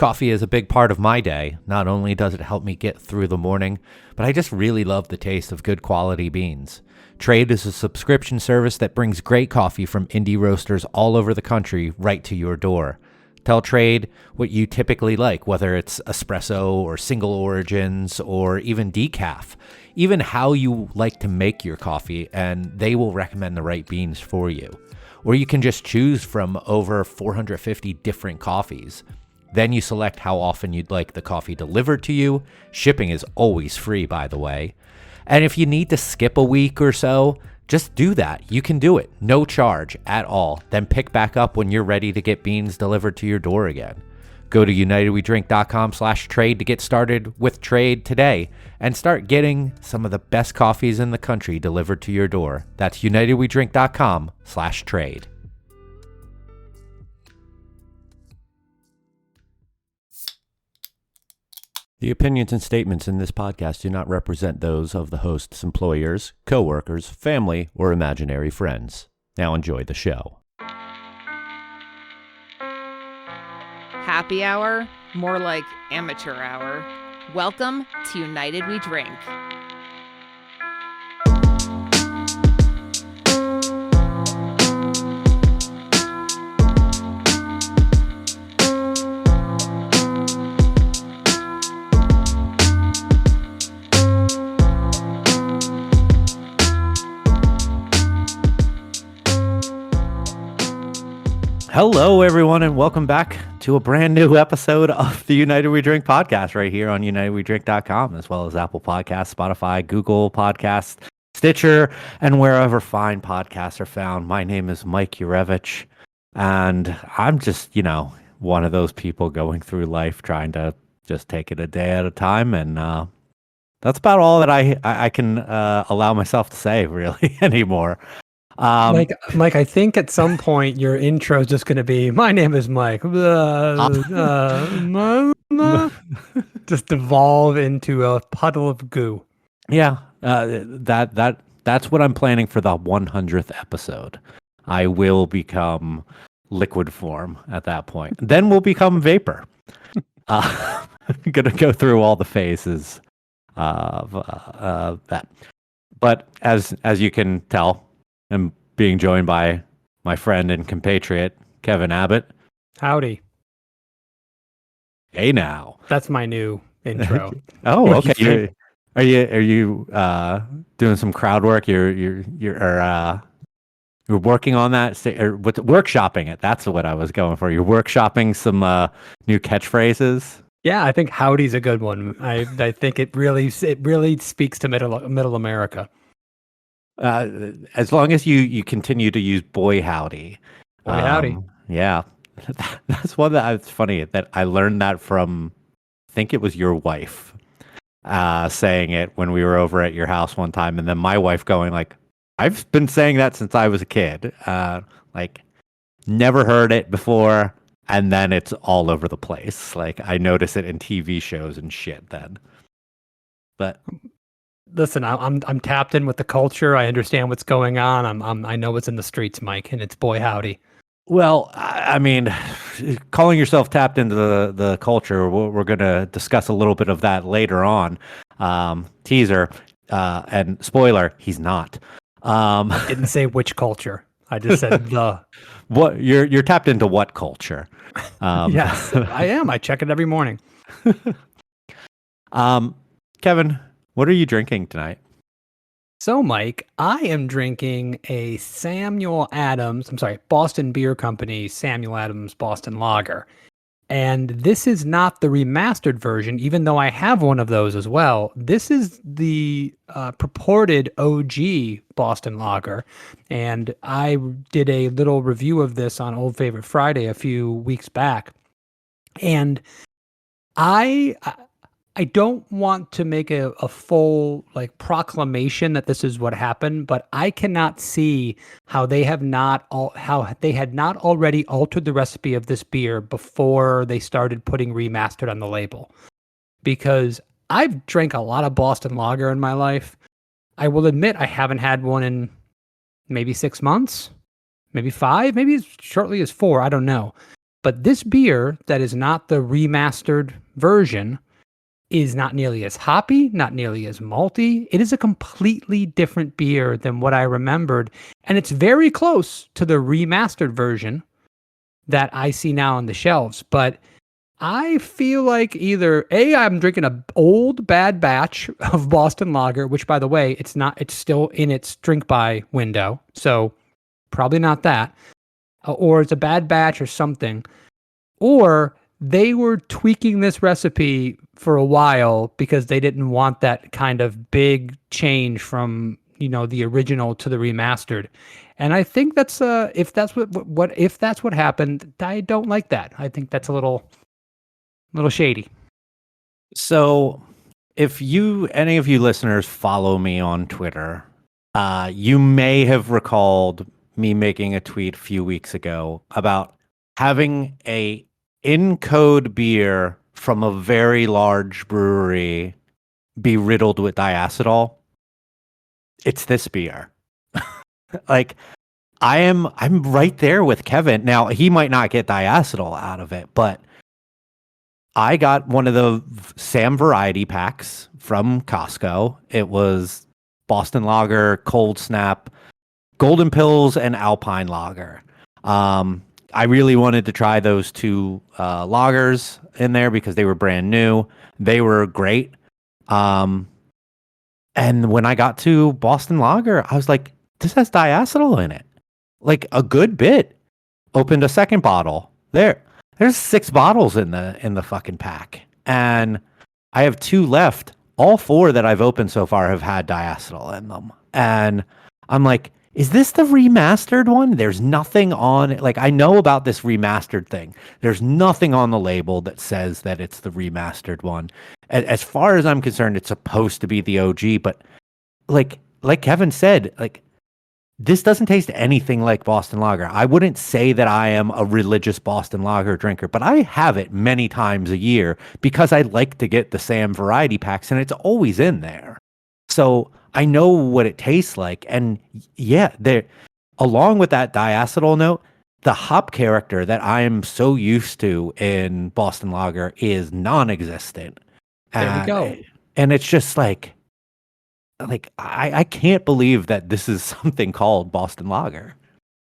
Coffee is a big part of my day. Not only does it help me get through the morning, but I just really love the taste of good quality beans. Trade is a subscription service that brings great coffee from indie roasters all over the country right to your door. Tell Trade what you typically like, whether it's espresso or single origins or even decaf, even how you like to make your coffee, and they will recommend the right beans for you. Or you can just choose from over 450 different coffees. Then you select how often you'd like the coffee delivered to you. Shipping is always free, by the way. And if you need to skip a week or so, just do that. You can do it. No charge at all. Then pick back up when you're ready to get beans delivered to your door again. Go to unitedwedrink.com/trade to get started with Trade today and start getting some of the best coffees in the country delivered to your door. That's unitedwedrink.com/trade. The opinions and statements in this podcast do not represent those of the host's employers, coworkers, family, or imaginary friends. Now enjoy the show. Happy hour? More like amateur hour. Welcome to United We Drink. Hello, everyone, and welcome back to a brand new episode of the United We Drink podcast right here on unitedwedrink.com, as well as Apple Podcasts, Spotify, Google Podcasts, Stitcher, and wherever fine podcasts are found. My name is Mike Urevich, and I'm just, one of those people going through life trying to just take it a day at a time, and that's about all that I can allow myself to say, really, anymore. Mike, I think at some point your intro is just going to be, my name is Mike. Just devolve into a puddle of goo. Yeah, that's what I'm planning for the 100th episode. I will become liquid form at that point. Then we'll become vapor. I'm going to go through all the phases of that. But as you can tell, I'm being joined by my friend and compatriot, Kevin Abbott. Howdy. Hey now. That's my new intro. Oh, okay. Are you doing some crowd work? You're working on that, or workshopping it. That's what I was going for. You're workshopping some new catchphrases. Yeah, I think howdy's a good one. I think it really speaks to middle America. As long as you continue to use boy howdy. Boy howdy. Yeah. That's one that's funny that I learned that from, I think it was your wife saying it when we were over at your house one time. And then my wife going like, I've been saying that since I was a kid. Like never heard it before. And then it's all over the place. Like I notice it in TV shows and shit then. But listen, I'm tapped in with the culture. I understand what's going on. I know what's in the streets, Mike, and it's boy howdy. Well, I mean, calling yourself tapped into the culture, we're going to discuss a little bit of that later on. Teaser and spoiler, he's not. I didn't say which culture. I just said the. What you're tapped into what culture? Yes, I am. I check it every morning. Kevin, what are you drinking tonight? So, Mike, I am drinking a Boston Beer Company Samuel Adams Boston Lager. And this is not the remastered version, even though I have one of those as well. This is the purported OG Boston Lager. And I did a little review of this on Old Favorite Friday a few weeks back. And I don't want to make a full proclamation that this is what happened, but I cannot see how they had not already altered the recipe of this beer before they started putting remastered on the label. Because I've drank a lot of Boston Lager in my life. I will admit I haven't had one in maybe 6 months, maybe 5, maybe as shortly as 4. I don't know. But this beer that is not the remastered version is not nearly as hoppy, not nearly as malty. It is a completely different beer than what I remembered. And it's very close to the remastered version that I see now on the shelves. But I feel like either I'm drinking an old bad batch of Boston Lager, which by the way, it's still in its drink by window. So probably not that. Or it's a bad batch or something. Or they were tweaking this recipe for a while because they didn't want that kind of big change from, the original to the remastered. And I think that's if that's what happened, I don't like that. I think that's a little shady. So, if any of you listeners follow me on Twitter, you may have recalled me making a tweet a few weeks ago about having a in-code beer from a very large brewery be riddled with diacetyl. It's this beer. Like, I'm right there with Kevin. Now, he might not get diacetyl out of it, but I got one of the Sam variety packs from Costco. It was Boston Lager, Cold Snap, Golden Pills, and Alpine Lager. I really wanted to try those two lagers in there because they were brand new. They were great. And when I got to Boston Lager, I was like, this has diacetyl in it. Like a good bit. Opened a second bottle. There's 6 bottles in the fucking pack. And I have 2 left. All 4 that I've opened so far have had diacetyl in them. And I'm like, is this the remastered one? There's nothing on it. Like, I know about this remastered thing. There's nothing on the label that says that it's the remastered one. As far as I'm concerned, it's supposed to be the OG, but like Kevin said, like, this doesn't taste anything like Boston Lager. I wouldn't say that I am a religious Boston Lager drinker, but I have it many times a year because I like to get the Sam variety packs, and it's always in there. So I know what it tastes like. And yeah, along with that diacetyl note, the hop character that I am so used to in Boston Lager is non-existent. There we go. And it's just like I can't believe that this is something called Boston Lager.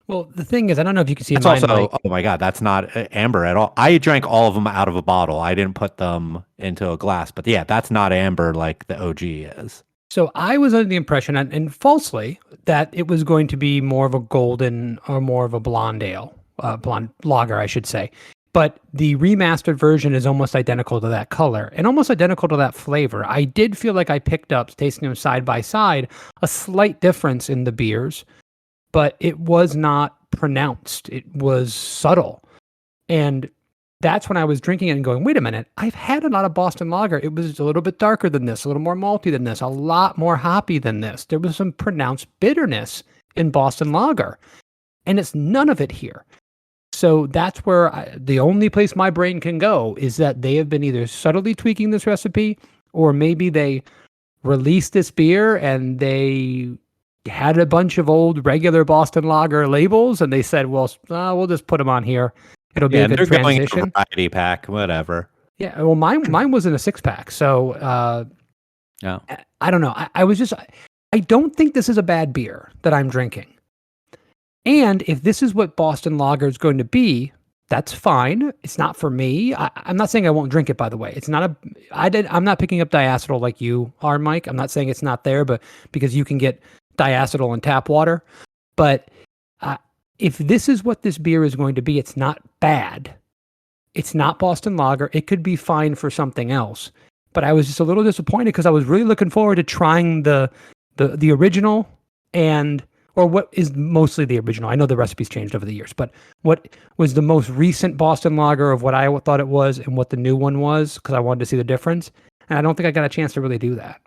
Well, the thing is, I don't know if you can see It's mine. Also, oh my God, that's not amber at all. I drank all of them out of a bottle. I didn't put them into a glass. But yeah, that's not amber like the OG is. So I was under the impression, and falsely, that it was going to be more of a golden or more of a blonde ale, blonde lager, I should say. But the remastered version is almost identical to that color and almost identical to that flavor. I did feel like I picked up, tasting them side by side, a slight difference in the beers, but it was not pronounced. It was subtle. And that's when I was drinking it and going, wait a minute, I've had a lot of Boston Lager. It was a little bit darker than this, a little more malty than this, a lot more hoppy than this. There was some pronounced bitterness in Boston Lager, and it's none of it here. So that's where the only place my brain can go is that they have been either subtly tweaking this recipe, or maybe they released this beer and they had a bunch of old regular Boston Lager labels and they said, well, we'll just put them on here. It'll be a good transition. Going variety pack, whatever. Yeah, well, mine was in a 6-pack, so yeah. I don't know. I don't think this is a bad beer that I'm drinking. And if this is what Boston Lager is going to be, that's fine. It's not for me. I'm not saying I won't drink it, by the way. I'm not picking up diacetyl like you are, Mike. I'm not saying it's not there, but because you can get diacetyl in tap water. But if this is what this beer is going to be, it's not bad. It's not Boston Lager. It could be fine for something else. But I was just a little disappointed because I was really looking forward to trying the original or what is mostly the original. I know the recipe's changed over the years, but what was the most recent Boston Lager of what I thought it was and what the new one was, because I wanted to see the difference. And I don't think I got a chance to really do that.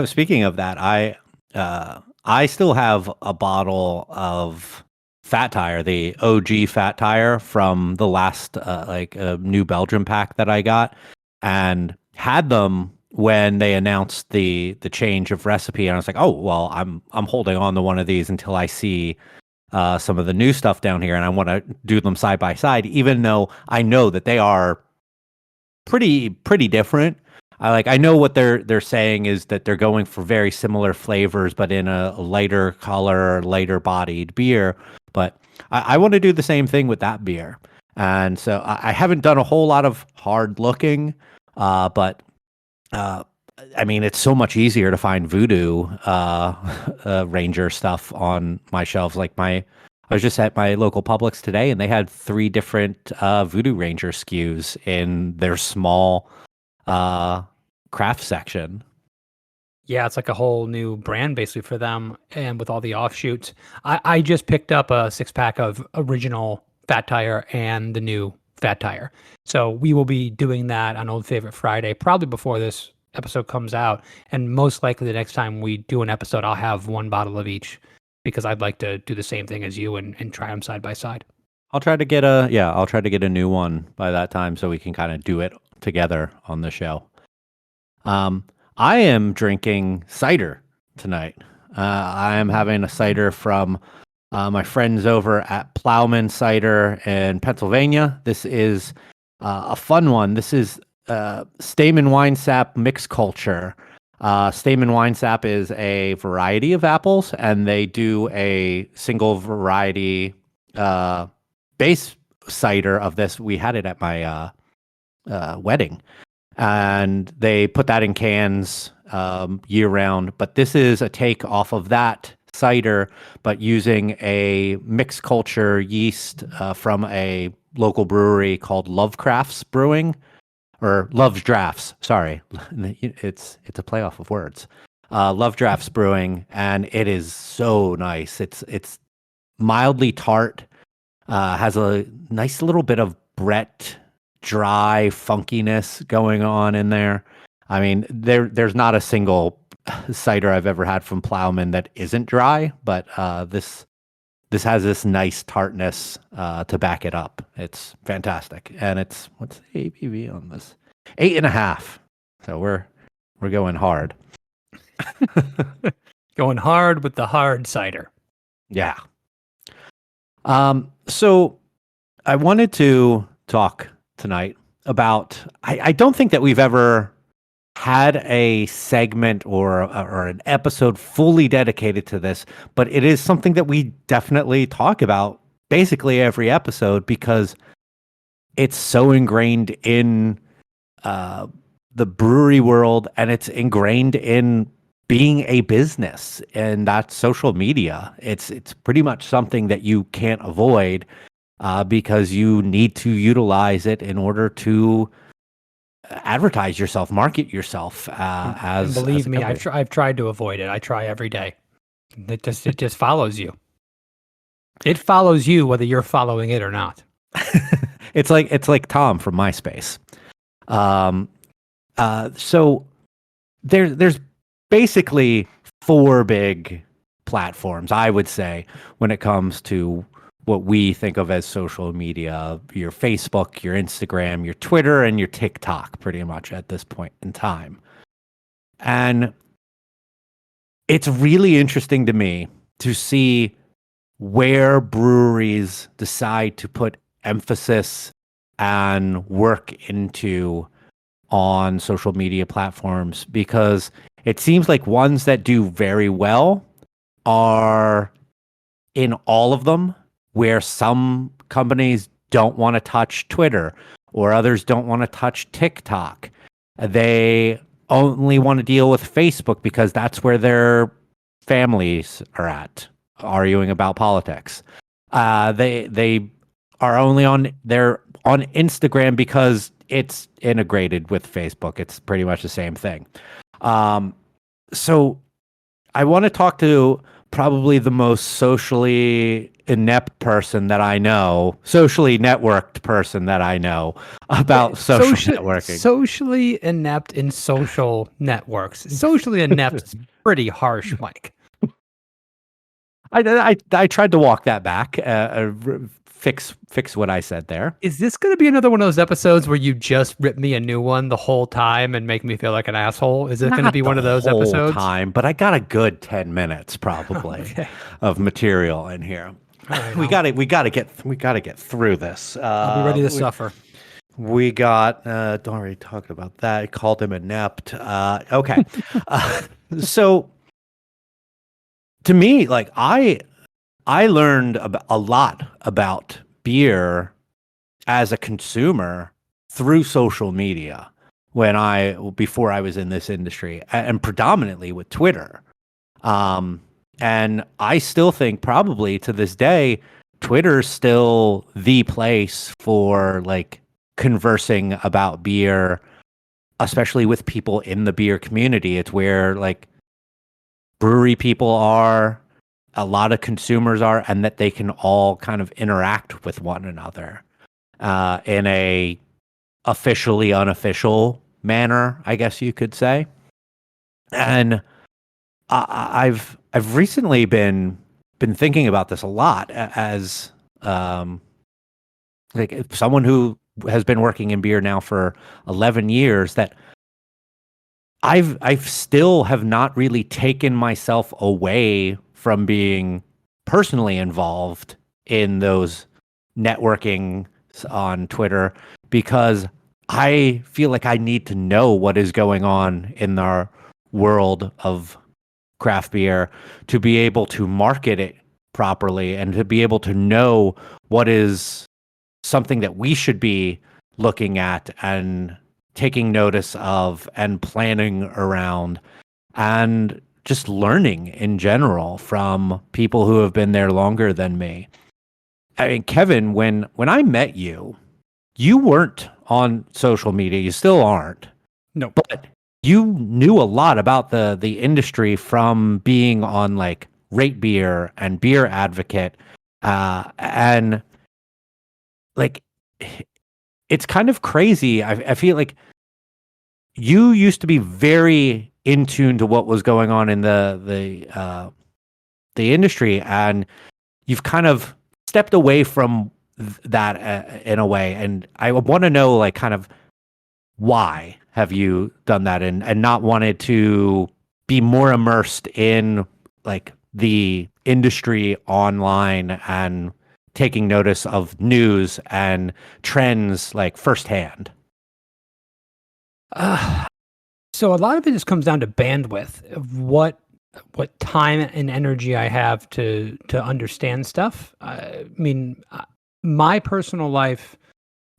Speaking of that, I still have a bottle of Fat Tire, the OG Fat Tire from the last New Belgium pack that I got, and had them when they announced the change of recipe. And I was like, oh well, I'm holding on to one of these until I see some of the new stuff down here, and I want to do them side by side, even though I know that they are pretty different. I know what they're saying is that they're going for very similar flavors, but in a lighter color, lighter bodied beer. But I want to do the same thing with that beer, and so I haven't done a whole lot of hard looking, but I mean, it's so much easier to find Voodoo Ranger stuff on my shelves. I was just at my local Publix today, and they had 3 different Voodoo Ranger SKUs in their small craft section. Yeah, it's like a whole new brand basically for them, and with all the offshoots. I just picked up a 6-pack of original Fat Tire and the new Fat Tire. So we will be doing that on Old Favorite Friday, probably before this episode comes out. And most likely the next time we do an episode, I'll have 1 bottle of each, because I'd like to do the same thing as you and try them side by side. I'll try to get a new one by that time so we can kind of do it together on the show. I am drinking cider tonight. I am having a cider from my friends over at Plowman Cider in Pennsylvania. This is a fun one. This is Stayman Wine Sap Mixed Culture. Stayman Wine Sap is a variety of apples, and they do a single variety base cider of this. We had it at my wedding, and they put that in cans year round. But this is a take off of that cider, but using a mixed culture yeast from a local brewery called Lovecrafts Brewing, or Love's Drafts. Sorry, it's a playoff of words. Love Drafts Brewing, and it is so nice. It's mildly tart, has a nice little bit of Brett dry funkiness going on in there. I mean, there's not a single cider I've ever had from Plowman that isn't dry, but this has this nice tartness to back it up. It's fantastic, and it's, what's the ABV on this? 8.5. So we're going hard. Going hard with the hard cider. Yeah. So I wanted to talk tonight about, I don't think that we've ever had a segment or an episode fully dedicated to this, but it is something that we definitely talk about basically every episode, because it's so ingrained in the brewery world, and it's ingrained in being a business, and that's social media. It's pretty much something that you can't avoid because you need to utilize it in order to advertise yourself, market yourself. And believe me, I've tried to avoid it. I try every day. It just follows you. It follows you whether you're following it or not. It's like Tom from MySpace. So there's basically 4 big platforms, I would say, when it comes to what we think of as social media: your Facebook, your Instagram, your Twitter, and your TikTok, pretty much at this point in time. And it's really interesting to me to see where breweries decide to put emphasis and work into on social media platforms, because it seems like ones that do very well are in all of them, where some companies don't want to touch Twitter or others don't want to touch TikTok. They only want to deal with Facebook because that's where their families are at, arguing about politics. They are only on Instagram because it's integrated with Facebook. It's pretty much the same thing. So I want to talk to probably the most socially inept person that I know, socially networked person that I know about social networking. Socially inept in social networks. Socially inept is pretty harsh, Mike. I tried to walk that back, fix what I said there. Is this going to be another one of those episodes where you just rip me a new one the whole time and make me feel like an asshole? Is it going to be one of those episodes? Time, but I got a good 10 minutes probably of material in here. All right, we gotta get through this. I'll be ready to suffer. We got already talked about that. I called him inept. Okay. So to me, like I learned a lot about beer as a consumer through social media before I was in this industry, and predominantly with Twitter. And I still think probably to this day, Twitter's still the place for like conversing about beer, especially with people in the beer community. It's where like brewery people are, a lot of consumers are, and that they can all kind of interact with one another in a officially unofficial manner, I guess you could say. And I've recently been thinking about this a lot as like someone who has been working in beer now for 11 years, that I've still have not really taken myself away from being personally involved in those networking on Twitter, because I feel like I need to know what is going on in our world of craft beer to be able to market it properly and to be able to know what is something that we should be looking at and taking notice of and planning around, and just learning in general from people who have been there longer than me. I mean, Kevin, when I met you, you weren't on social media. You still aren't. No. But you knew a lot about the industry from being on like Rate Beer and Beer Advocate, and like it's kind of crazy. I feel like you used to be very in tune to what was going on in the industry, and you've kind of stepped away from that in a way. And I want to know, like, kind of why have you done that and not wanted to be more immersed in like the industry online and taking notice of news and trends like firsthand? So a lot of it just comes down to bandwidth of what time and energy I have to understand stuff. I mean, my personal life,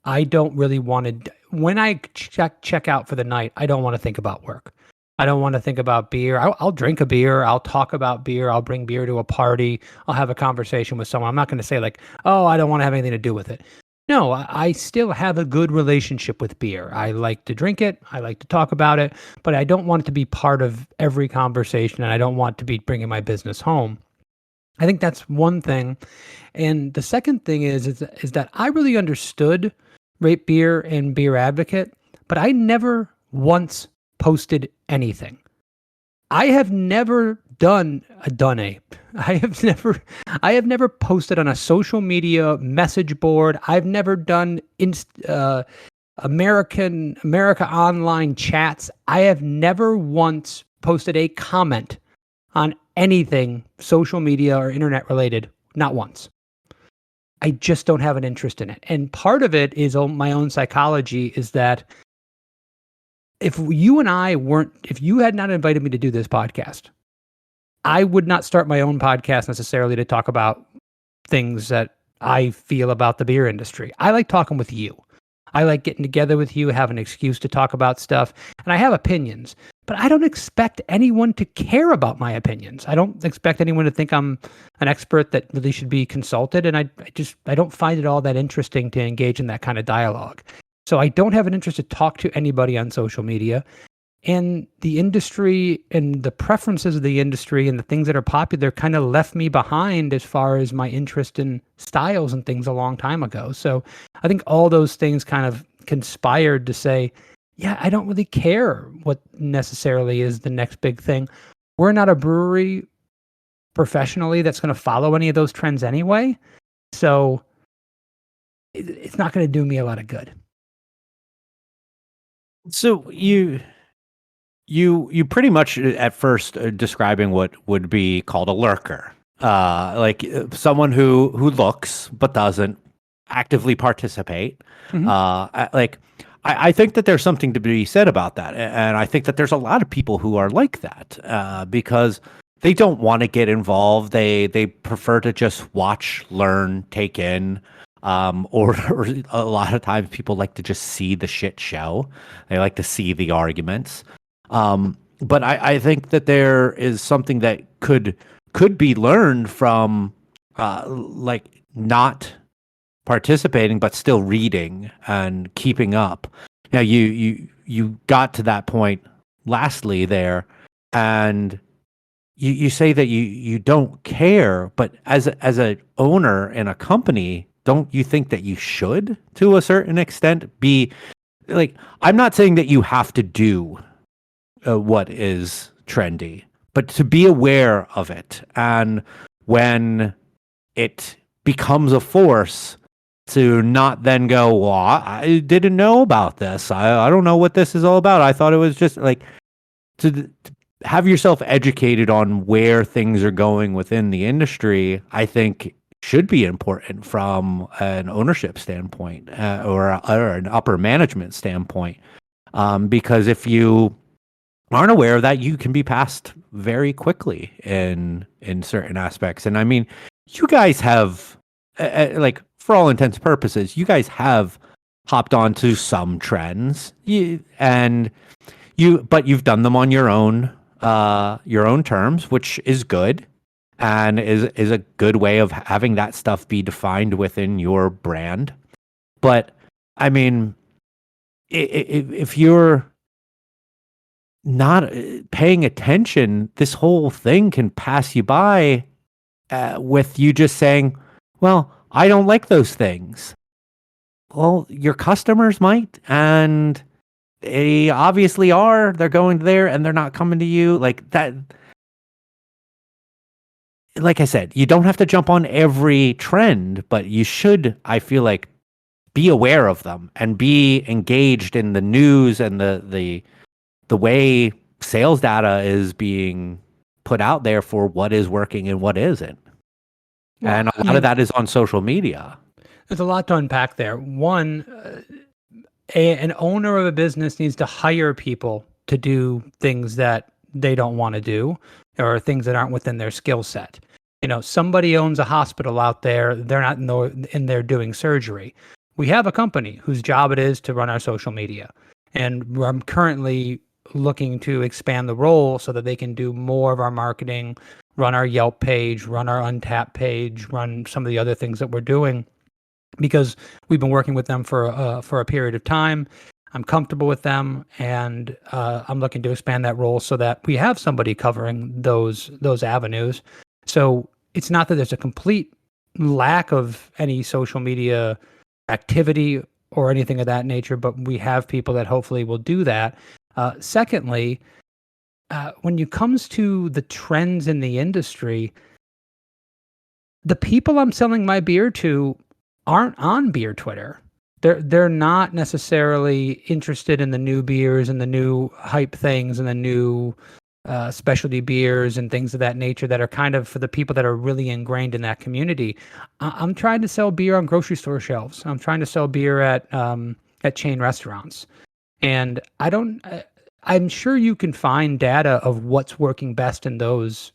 I don't really want to. When I check out for the night, I don't want to think about work. I don't want to think about beer. I'll drink a beer. I'll talk about beer. I'll bring beer to a party. I'll have a conversation with someone. I'm not going to say like, oh, I don't want to have anything to do with it. No, I still have a good relationship with beer. I like to drink it. I like to talk about it, but I don't want it to be part of every conversation, and I don't want to be bringing my business home. I think that's one thing. And the second thing is that I really understood Rate Beer and Beer Advocate, but I never once posted anything. I have never done a Dunape. I have never posted on a social media message board. I've never done America Online chats. I have never once posted a comment on anything social media or internet related. Not once. I just don't have an interest in it. And part of it is my own psychology, is that if you had not invited me to do this podcast, I would not start my own podcast necessarily to talk about things that I feel about the beer industry. I like talking with you. I like getting together with you, have an excuse to talk about stuff. And I have opinions, but I don't expect anyone to care about my opinions. I don't expect anyone to think I'm an expert that really should be consulted. And I don't find it all that interesting to engage in that kind of dialogue. So I don't have an interest to talk to anybody on social media. And the industry and the preferences of the industry and the things that are popular kind of left me behind as far as my interest in styles and things a long time ago. So I think all those things kind of conspired to say, yeah, I don't really care what necessarily is the next big thing. We're not a brewery professionally that's going to follow any of those trends anyway. So it's not going to do me a lot of good. So you pretty much at first describing what would be called a lurker. someone who looks but doesn't actively participate. Mhm. I think that there's something to be said about that, and I think that there's a lot of people who are like that because they don't want to get involved. They prefer to just watch, learn, take in. Or a lot of times people like to just see the shit show. They like to see the arguments. But I think that there is something that could be learned from not participating but still reading and keeping up. Now you got to that point lastly there, and you say that you don't care, but as a owner in a company, don't you think that you should, to a certain extent, be like, I'm not saying that you have to do what is trendy, but to be aware of it. And when it becomes a force, to not then go, well, I didn't know about this. I don't know what this is all about. I thought it was just like to have yourself educated on where things are going within the industry, I think should be important from an ownership standpoint or an upper management standpoint. Because if you aren't aware of that, you can be passed very quickly in certain aspects. And I mean, you guys have, for all intents and purposes, you guys have hopped onto some trends, but you've done them on your own terms, which is good, and is a good way of having that stuff be defined within your brand. But I mean, if you're not paying attention, this whole thing can pass you by with you just saying, well, I don't like those things. Well, your customers might, and they obviously are. They're going there and they're not coming to you like that. Like I said, you don't have to jump on every trend, but you should, I feel like, be aware of them and be engaged in the news and the way sales data is being put out there for what is working and what isn't. Well, and a lot of that is on social media. There's a lot to unpack there. One, an owner of a business needs to hire people to do things that they don't want to do or things that aren't within their skill set. You know, somebody owns a hospital out there. They're not in there doing surgery. We have a company whose job it is to run our social media. And I'm currently looking to expand the role so that they can do more of our marketing, run our Yelp page, run our Untappd page, run some of the other things that we're doing, because we've been working with them for a period of time. I'm comfortable with them, and I'm looking to expand that role so that we have somebody covering those avenues. So it's not that there's a complete lack of any social media activity or anything of that nature, but we have people that hopefully will do that. Secondly, when it comes to the trends in the industry, the people I'm selling my beer to aren't on beer Twitter. They're not necessarily interested in the new beers and the new hype things and the new specialty beers and things of that nature that are kind of for the people that are really ingrained in that community. I'm trying to sell beer on grocery store shelves. I'm trying to sell beer at chain restaurants, and I'm sure you can find data of what's working best in those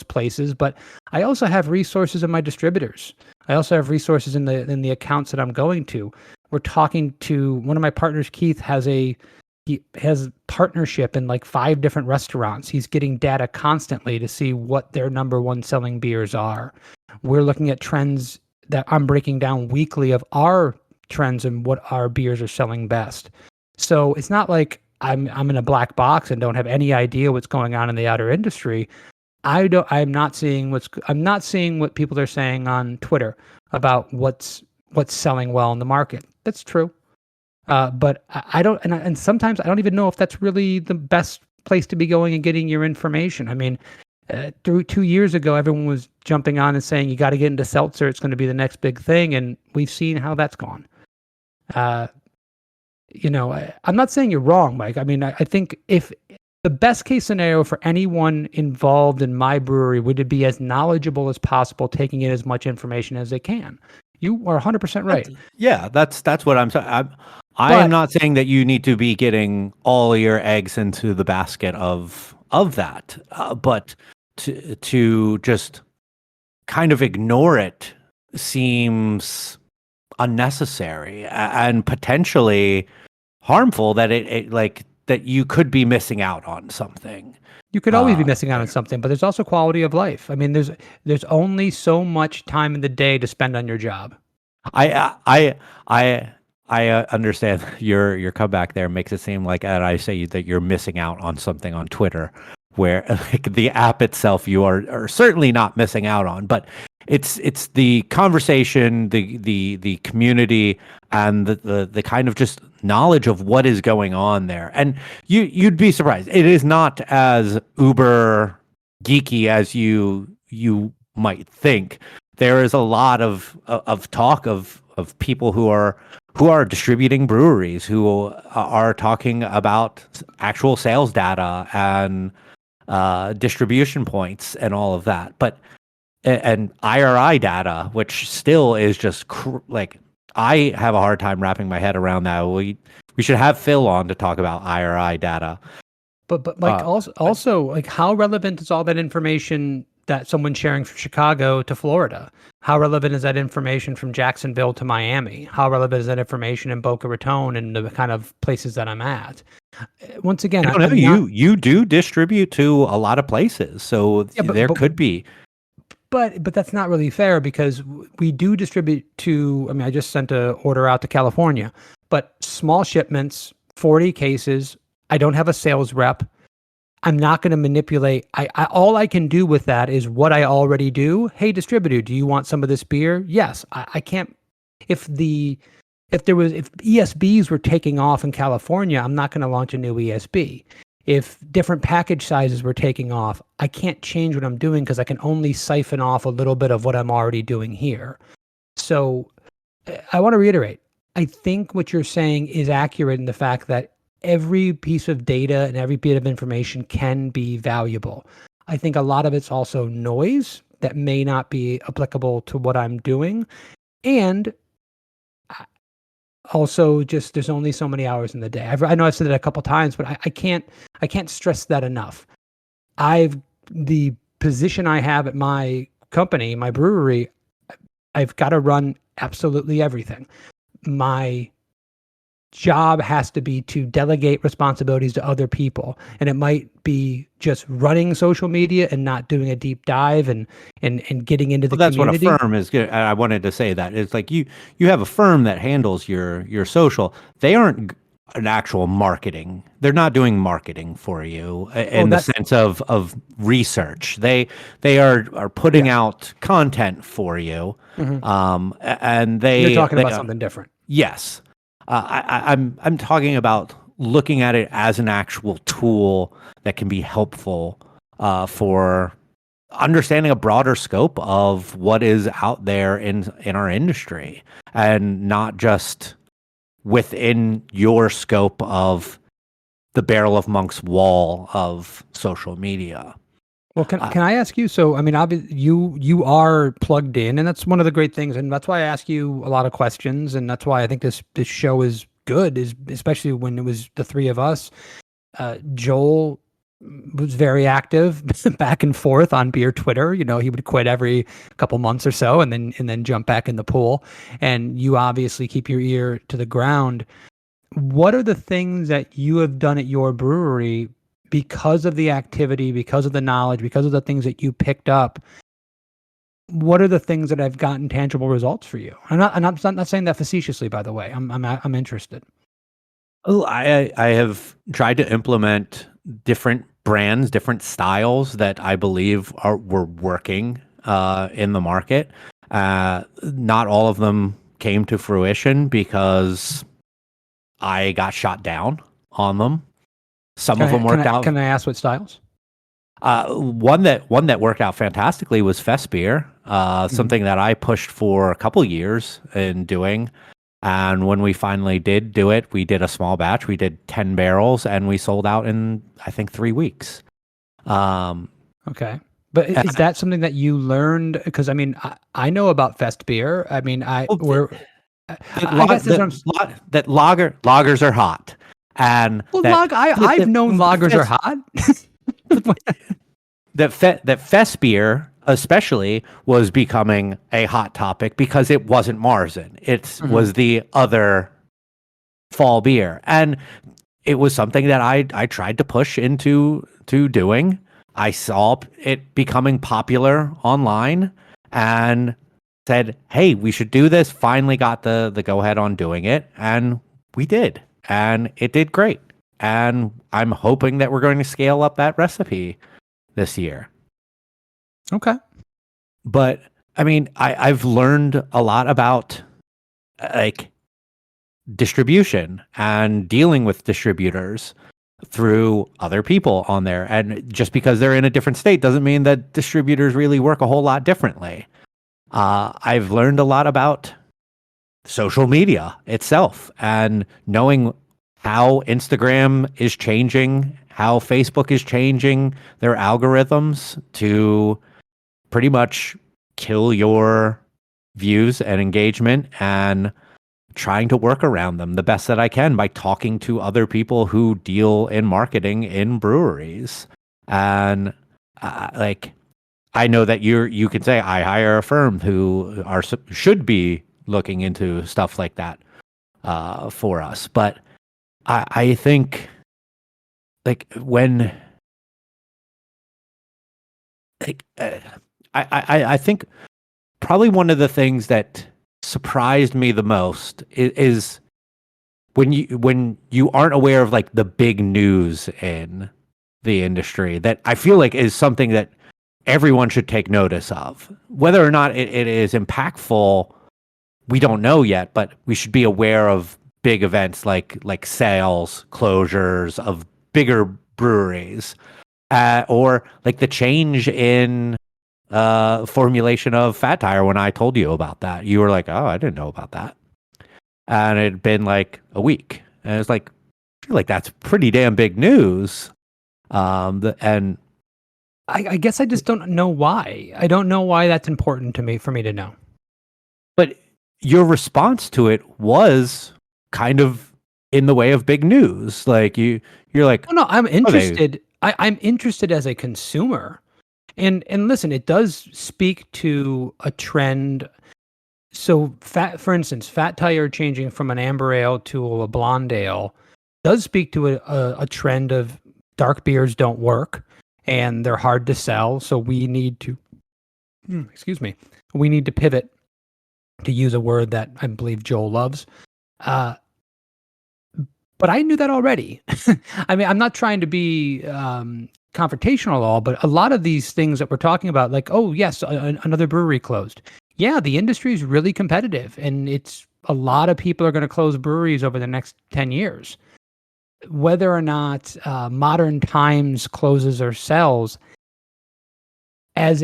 places. But I also have resources in my distributors. I also have resources in the accounts that I'm going to. We're talking to one of my partners, Keith, he has partnership in like 5 different restaurants. He's getting data constantly to see what their number one selling beers are. We're looking at trends that I'm breaking down weekly of our trends and what our beers are selling best. So it's not like I'm in a black box and don't have any idea what's going on in the outer industry. I'm not seeing what people are saying on Twitter about what's selling well in the market. That's true. But I don't, and sometimes I don't even know if that's really the best place to be going and getting your information. I mean, through 2 years ago, everyone was jumping on and saying, you got to get into seltzer. It's going to be the next big thing. And we've seen how that's gone. I'm not saying you're wrong, Mike. I mean, I think if the best case scenario for anyone involved in my brewery would to be as knowledgeable as possible, taking in as much information as they can. You are 100% right. That's what I'm saying. I am But not saying that you need to be getting all your eggs into the basket of that, but to just kind of ignore it seems unnecessary and potentially harmful. That it like that you could be missing out on something. you could always be missing out on something, but there's also quality of life. I mean, there's only so much time in the day to spend on your job. I understand your comeback there makes it seem like, and I say that you're missing out on something on Twitter, where like the app itself you are certainly not missing out on, but it's the conversation, the community, and the kind of just knowledge of what is going on there. And you'd be surprised. It is not as uber geeky as you might think. There is a lot of talk of people who are distributing breweries, who are talking about actual sales data and distribution points and all of that. But and IRI data, which still is just like, I have a hard time wrapping my head around that. We should have Phil on to talk about IRI data. But like also like, how relevant is all that information that someone's sharing from Chicago to Florida? How relevant is that information from Jacksonville to Miami? How relevant is that information in Boca Raton and the kind of places that I'm at? Once again, I don't know. You do distribute to a lot of places, so there could be. But that's not really fair, because we do distribute to, I mean, I just sent an order out to California, but small shipments, 40 cases. I don't have a sales rep. I'm not going to manipulate. All I can do with that is what I already do. Hey, distributor, do you want some of this beer? Yes. I can't. If ESBs were taking off in California, I'm not going to launch a new ESB. If different package sizes were taking off, I can't change what I'm doing, because I can only siphon off a little bit of what I'm already doing here. So I want to reiterate, I think what you're saying is accurate in the fact that every piece of data and every bit of information can be valuable. I think a lot of it's also noise that may not be applicable to what I'm doing. And also, just there's only so many hours in the day. I know I've said that a couple times, but I can't stress that enough. The position I have at my company, my brewery, I've got to run absolutely everything. My job has to be to delegate responsibilities to other people, and it might be just running social media and not doing a deep dive and getting into the community. What a firm is good. I wanted to say that it's like you have a firm that handles your social. They aren't an actual marketing. They're not doing marketing for you in the sense of research. They are putting out content for you. Mm-hmm. And you're talking about something different. Yes. I'm talking about looking at it as an actual tool that can be helpful for understanding a broader scope of what is out there in our industry, and not just within your scope of the Barrel of Monk's wall of social media. Well, can I ask you? So, I mean, obviously, you are plugged in, and that's one of the great things, and that's why I ask you a lot of questions, and that's why I think this show is good, is especially when it was the three of us. Joel was very active back and forth on beer Twitter. You know, he would quit every couple months or so, and then jump back in the pool. And you obviously keep your ear to the ground. What are the things that you have done at your brewery because of the activity, because of the knowledge, because of the things that you picked up? What are the things that have gotten tangible results for you? I'm not saying that facetiously, by the way. I'm interested. Oh, I have tried to implement different brands, different styles that I believe were working in the market. Not all of them came to fruition because I got shot down on them. Some of them worked out. Can I ask what styles? One that worked out fantastically was Fest Beer, something that I pushed for a couple years in doing, And when we finally did do it, we did a small batch. We did 10 barrels and we sold out in, I think, 3 weeks. Okay. But is that something that you learned? Because I mean, I know about Fest beer. I mean, I guess that lagers are hot, and I've known lagers are hot. that Fest beer especially was becoming a hot topic because it wasn't Marzen. It was the other fall beer, and it was something that I tried to push into doing. I saw it becoming popular online and said, hey, we should do this. Finally got the go-ahead on doing it, and we did. And it did great. And I'm hoping that we're going to scale up that recipe this year. Okay. But, I mean, I've learned a lot about, like, distribution and dealing with distributors through other people on there. And just because they're in a different state doesn't mean that distributors really work a whole lot differently. I've learned a lot about social media itself and knowing how Instagram is changing, how Facebook is changing their algorithms to pretty much kill your views and engagement, and trying to work around them the best that I can by talking to other people who deal in marketing in breweries. And like, I know that you can say I hire a firm who should be looking into stuff like that for us. But I think, like, when I think probably one of the things that surprised me the most is when you aren't aware of, like, the big news in the industry that I feel like is something that everyone should take notice of. Whether or not it is impactful, we don't know yet, but we should be aware of big events like sales closures of bigger breweries, or like the change in formulation of Fat Tire. When I told you about that, you were like, oh, I didn't know about that. And it had been like a week. And it's like, I feel like that's pretty damn big news. And I guess I just don't know why. I don't know why that's important to me, for me to know. But your response to it was kind of in the way of big news. Like you're like, oh, no, I'm interested. I'm interested as a consumer. And listen, it does speak to a trend. So, for instance, Fat Tire changing from an amber ale to a blonde ale does speak to a trend of dark beers don't work and they're hard to sell. So we need to, we need to pivot, to use a word that I believe Joel loves. But I knew that already. I mean, I'm not trying to be confrontational at all, but a lot of these things that we're talking about, like, oh yes, another brewery closed. Yeah, the industry is really competitive, and it's a lot of people are going to close breweries over the next 10 years. Whether or not Modern Times closes or sells, on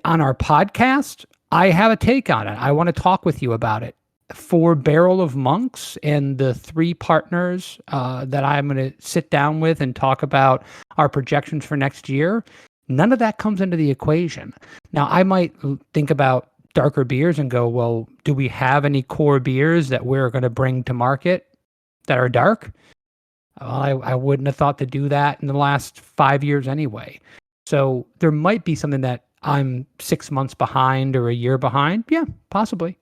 our podcast, I have a take on it. I want to talk with you about it. For Barrel of Monks and the 3 partners that I'm going to sit down with and talk about our projections for next year, none of that comes into the equation. Now, I might think about darker beers and go, well, do we have any core beers that we're going to bring to market that are dark? Well, I wouldn't have thought to do that in the last 5 years anyway. So there might be something that I'm 6 months behind or a year behind. Yeah, possibly.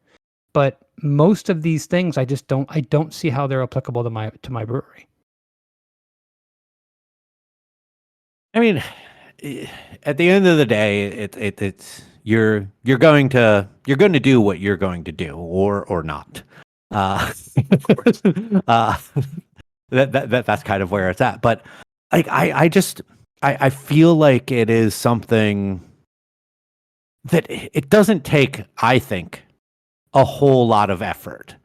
But most of these things, I don't see how they're applicable to my brewery. I mean, at the end of the day, it's you're going to do what you're going to do, or not. That's kind of where it's at. But like I feel like it is something that it doesn't take, I think, a whole lot of effort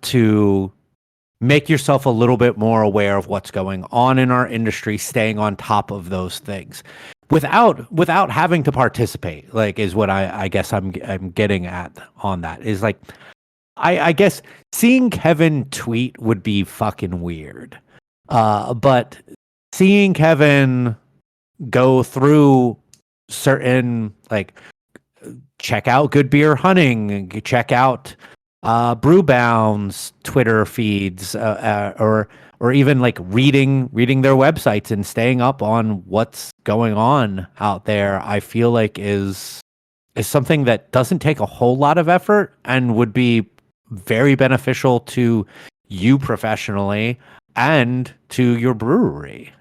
to make yourself a little bit more aware of what's going on in our industry, staying on top of those things without having to participate, like, is what I guess I'm getting at on that. Is like, I guess seeing Kevin tweet would be fucking weird. But seeing Kevin go through certain, like, check out Good Beer Hunting, check out Brewbound's Twitter feeds, or even like reading their websites and staying up on what's going on out there, I feel like is something that doesn't take a whole lot of effort and would be very beneficial to you professionally and to your brewery.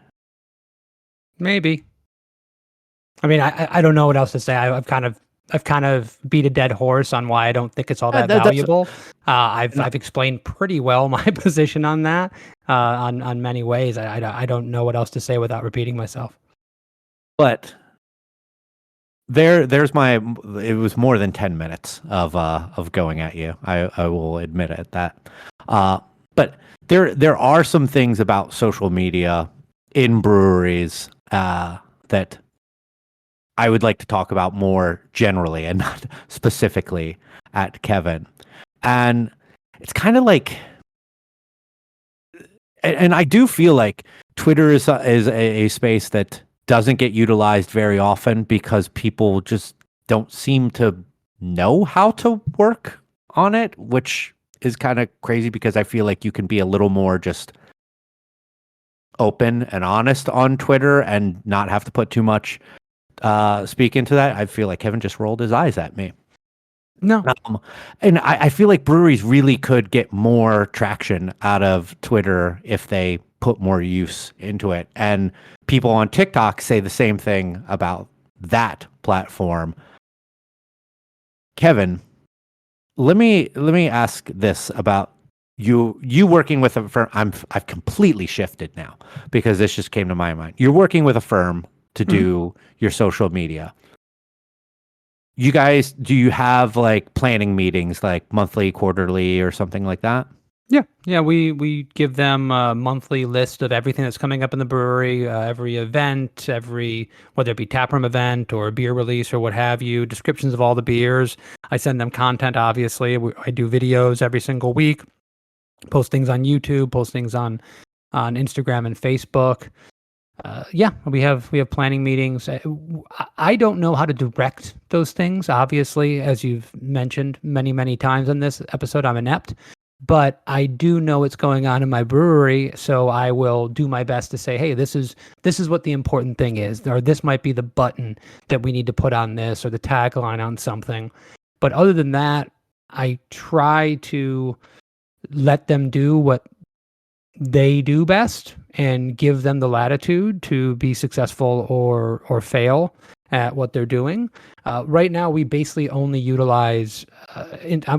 Maybe. I mean, I don't know what else to say. I've kind of beat a dead horse on why I don't think it's all that valuable. I've explained pretty well my position on that on many ways. I don't know what else to say without repeating myself. But there's it was more than 10 minutes of going at you. I will admit it that. But there are some things about social media in breweries that I would like to talk about more generally and not specifically at Kevin. And it's kind of like, and I do feel like Twitter is a space that doesn't get utilized very often because people just don't seem to know how to work on it, which is kind of crazy because I feel like you can be a little more just open and honest on Twitter and not have to put too much speak into that. I feel like Kevin just rolled his eyes at me. No. And I feel like breweries really could get more traction out of Twitter if they put more use into it. And people on TikTok say the same thing about that platform. Kevin, let me ask this about you working with a firm. I've completely shifted now because this just came to my mind. You're working with a firm to do your social media. You guys, do you have like planning meetings like monthly, quarterly, or something like that? Yeah. We give them a monthly list of everything that's coming up in the brewery, every event, whether it be taproom event or beer release or what have you, descriptions of all the beers. I send them content. Obviously, I do videos every single week, post things on YouTube, post things on Instagram and Facebook. We have planning meetings. I don't know how to direct those things. Obviously, as you've mentioned many times in this episode, I'm inept. But I do know what's going on in my brewery, so I will do my best to say, hey, this is what the important thing is, or this might be the button that we need to put on this, or the tagline on something. But other than that, I try to let them do what they do best and give them the latitude to be successful or fail at what they're doing. Right now, we basically only utilize,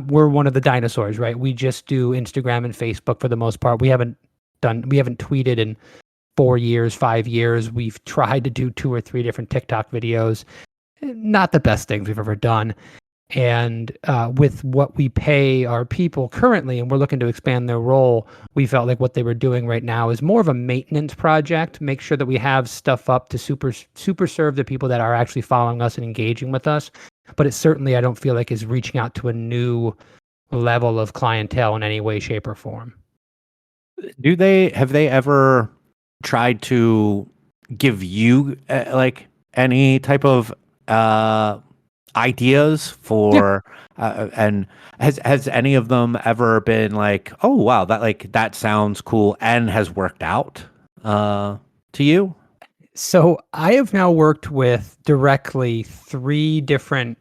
we're one of the dinosaurs, right? We just do Instagram and Facebook for the most part. We haven't tweeted in 4 years, 5 years. We've tried to do 2 or 3 different TikTok videos. Not the best things we've ever done. And with what we pay our people currently, and we're looking to expand their role, we felt like what they were doing right now is more of a maintenance project. Make sure that we have stuff up to super serve the people that are actually following us and engaging with us. But it certainly, I don't feel like, is reaching out to a new level of clientele in any way, shape, or form. Have they ever tried to give you like any type of ideas for and has any of them ever been like, oh wow, that sounds cool and has worked out to you? So I have now worked with directly 3 different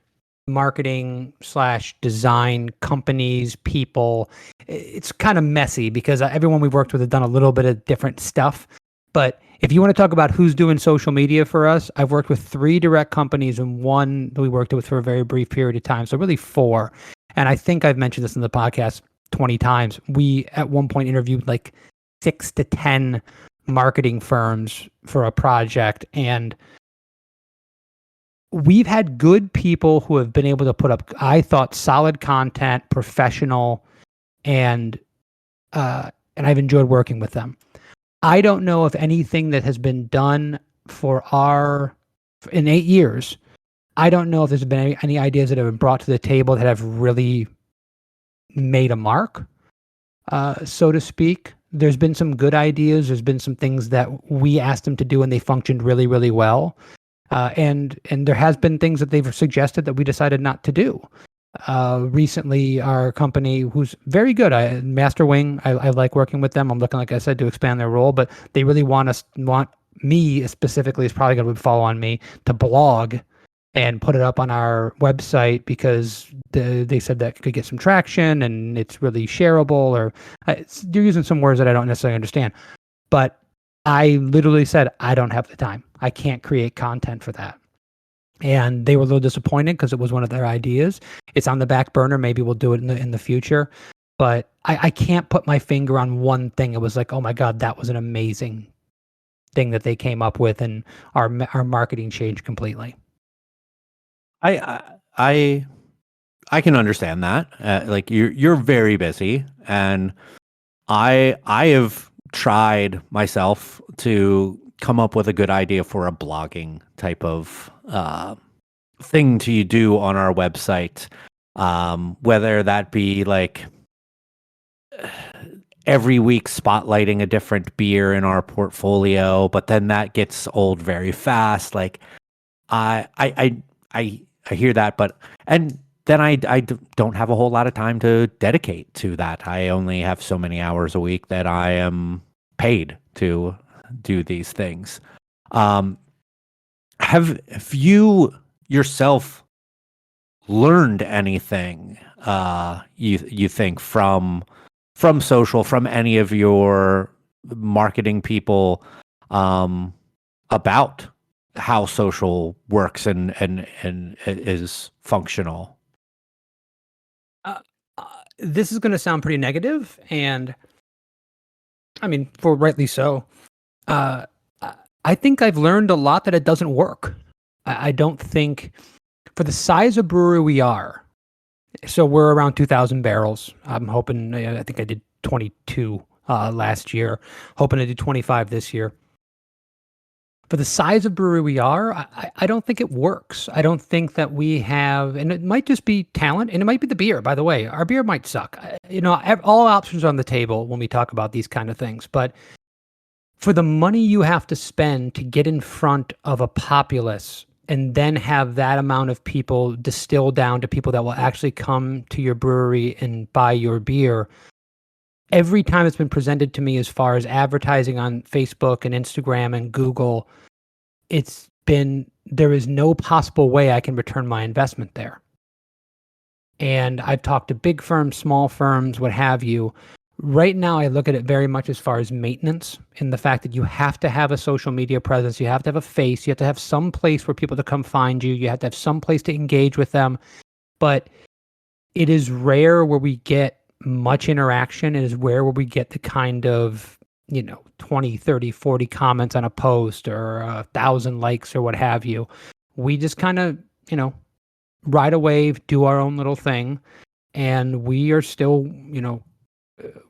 marketing / design companies, people. It's kind of messy because everyone we've worked with has done a little bit of different stuff. But if you want to talk about who's doing social media for us, I've worked with 3 direct companies and 1 that we worked with for a very brief period of time. So really 4. And I think I've mentioned this in the podcast 20 times. We at one point interviewed like 6 to 10 marketing firms for a project. And we've had good people who have been able to put up, I thought, solid content, professional, and I've enjoyed working with them. I don't know if anything that has been done in 8 years, I don't know if there's been any ideas that have been brought to the table that have really made a mark, so to speak. There's been some good ideas. There's been some things that we asked them to do and they functioned really, really well. And there has been things that they've suggested that we decided not to do. Recently, our company, who's very good, Master Wing, I like working with them. I'm looking, like I said, to expand their role, but they really want me specifically, is probably going to follow on me, to blog and put it up on our website because they said that could get some traction and it's really shareable, or they're using some words that I don't necessarily understand. But I literally said, I don't have the time. I can't create content for that. And they were a little disappointed because it was one of their ideas. It's on the back burner. Maybe we'll do it in the future. But I can't put my finger on one thing. It was like, oh my God, that was an amazing thing that they came up with, and our marketing changed completely. I can understand that. Like you're very busy, and I have tried myself to come up with a good idea for a blogging type of thing to do on our website, whether that be like every week spotlighting a different beer in our portfolio, but then that gets old very fast. Like I hear that, but and then I don't have a whole lot of time to dedicate to that. I only have so many hours a week that I am paid to do these things. Have you yourself learned anything you think from social, from any of your marketing people, about how social works and is functional? This is going to sound pretty negative, and I mean, for rightly so. I think I've learned a lot that it doesn't work. I don't think, for the size of brewery we are, so we're around 2,000 barrels. I'm hoping, I think I did 22 last year, hoping to do 25 this year. For the size of brewery we are, I don't think it works. I don't think that we have, and it might just be talent, and it might be the beer, by the way. Our beer might suck. All options are on the table when we talk about these kind of things. But for the money you have to spend to get in front of a populace and then have that amount of people distill down to people that will actually come to your brewery and buy your beer, every time it's been presented to me as far as advertising on Facebook and Instagram and Google, there is no possible way I can return my investment there. And I've talked to big firms, small firms, what have you. Right now, I look at it very much as far as maintenance, in the fact that you have to have a social media presence. You have to have a face. You have to have some place for people to come find you. You have to have some place to engage with them. But it is rare where we get much interaction. It is rare where we get the kind of, 20, 30, 40 comments on a post or 1,000 likes or what have you. We just kind of, ride a wave, do our own little thing. And we are still,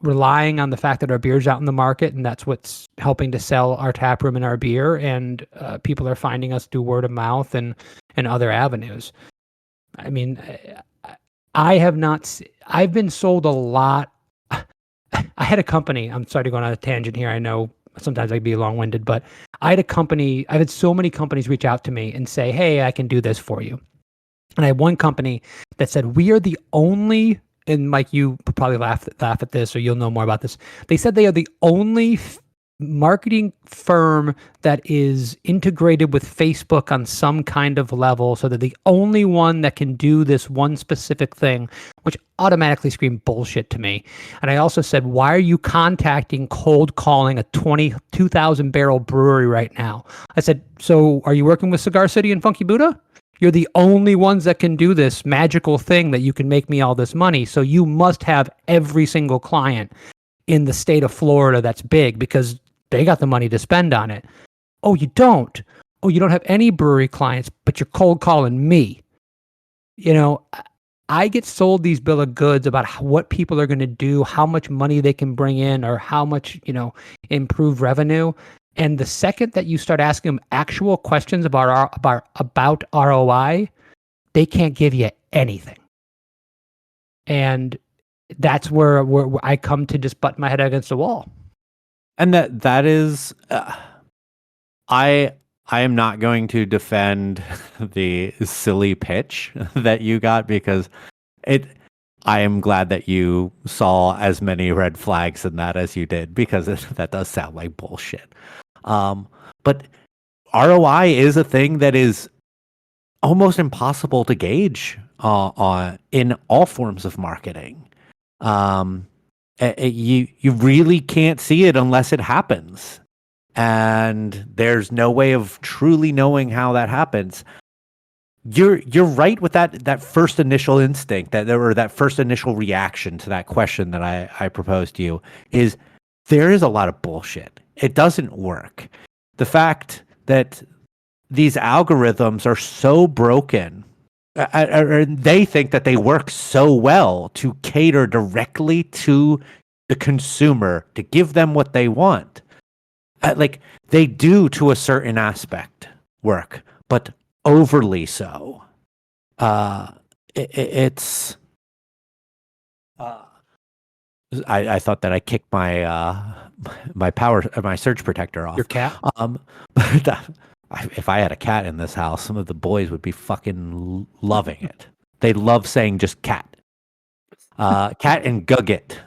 relying on the fact that our beer's out in the market, and that's what's helping to sell our tap room and our beer. And people are finding us through word of mouth and other avenues. I mean, I've been sold a lot. I had a company, I'm sorry to go on a tangent here. I know sometimes I can be long-winded, but I've had so many companies reach out to me and say, hey, I can do this for you. And I had one company that said, we are the only, and Mike, you probably laugh at this, or you'll know more about this. They said they are the only marketing firm that is integrated with Facebook on some kind of level, so they're the only one that can do this one specific thing, which automatically screamed bullshit to me. And I also said, why are you contacting, cold calling a 22,000 barrel brewery right now? I said, so are you working with Cigar City and Funky Buddha? You're the only ones that can do this magical thing that you can make me all this money. So you must have every single client in the state of Florida that's big, because they got the money to spend on it. Oh, you don't? Oh, you don't have any brewery clients, but you're cold calling me. I get sold these bill of goods about what people are going to do, how much money they can bring in, or how much, improve revenue. And the second that you start asking them actual questions about ROI, they can't give you anything. And that's where I come to just butt my head against the wall. And that is, I am not going to defend the silly pitch that you got, because I am glad that you saw as many red flags in that as you did, because that does sound like bullshit. But ROI is a thing that is almost impossible to gauge in all forms of marketing. You really can't see it unless it happens, and there's no way of truly knowing how that happens. You're right with that first initial instinct, that first initial reaction to that question that I proposed to you, is there is a lot of bullshit. It doesn't work. The fact that these algorithms are so broken, or they think that they work so well to cater directly to the consumer, to give them what they want. Like, they do to a certain aspect work, but overly so. It's I thought that I kicked my surge protector off. Your cat? But if I had a cat in this house, some of the boys would be fucking loving it. They love saying just cat. Cat and Gugget.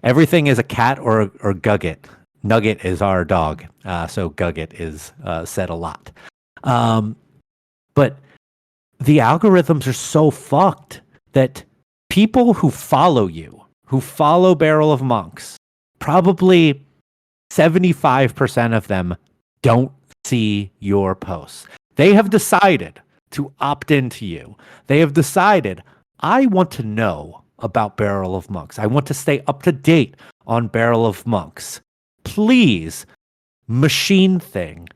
Everything is a cat or Gugget. Nugget is our dog, so Gugget is said a lot. But the algorithms are so fucked that people who follow you, who follow Barrel of Monks, probably 75% of them don't see your posts. They have decided to opt into you. They have decided, I want to know about Barrel of Monks. I want to stay up to date on Barrel of Monks. Please, machine thing,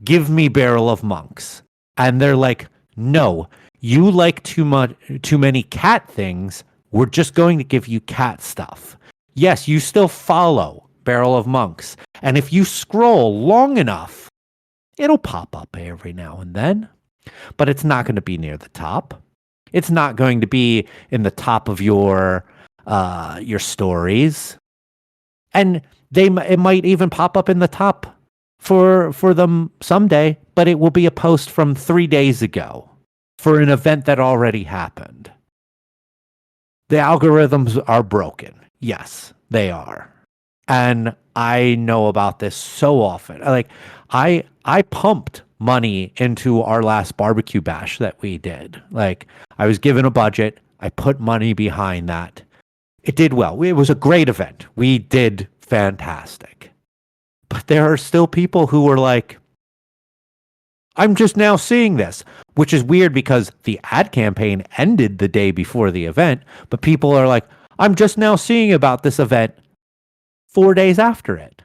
give me Barrel of Monks. And they're like, no, you like too many cat things. We're just going to give you cat stuff. Yes, you still follow Barrel of Monks. And if you scroll long enough, it'll pop up every now and then. But it's not going to be near the top. It's not going to be in the top of your stories. And it might even pop up in the top for them someday, but it will be a post from 3 days ago for an event that already happened. The algorithms are broken. Yes, they are. And I know about this so often. Like, I pumped money into our last barbecue bash that we did. Like, I was given a budget. I put money behind that. It did well. It was a great event. We did fantastic. But there are still people who were like, I'm just now seeing this, which is weird because the ad campaign ended the day before the event, but people are like, I'm just now seeing about this event 4 days after it.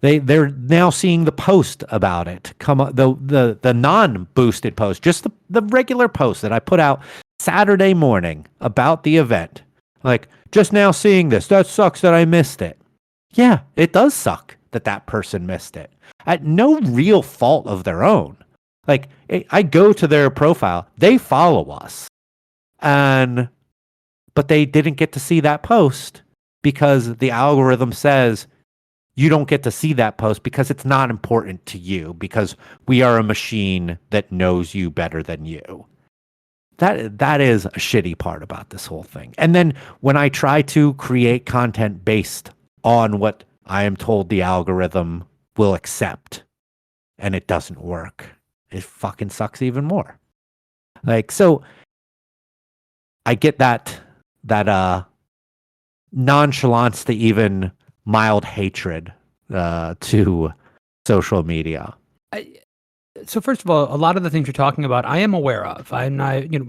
They're now seeing the post about it come up, the non-boosted post, just the regular post that I put out Saturday morning about the event. Like, just now seeing this. That sucks that I missed it. Yeah, it does suck that person missed it at no real fault of their own. Like, I go to their profile, they follow us, but they didn't get to see that post because the algorithm says you don't get to see that post because it's not important to you, because we are a machine that knows you better than you. That is a shitty part about this whole thing. And then when I try to create content based on what I am told the algorithm will accept, and it doesn't work, it fucking sucks even more. Like, so I get that nonchalance to even mild hatred to social media. So first of all, a lot of the things you're talking about, I am aware of.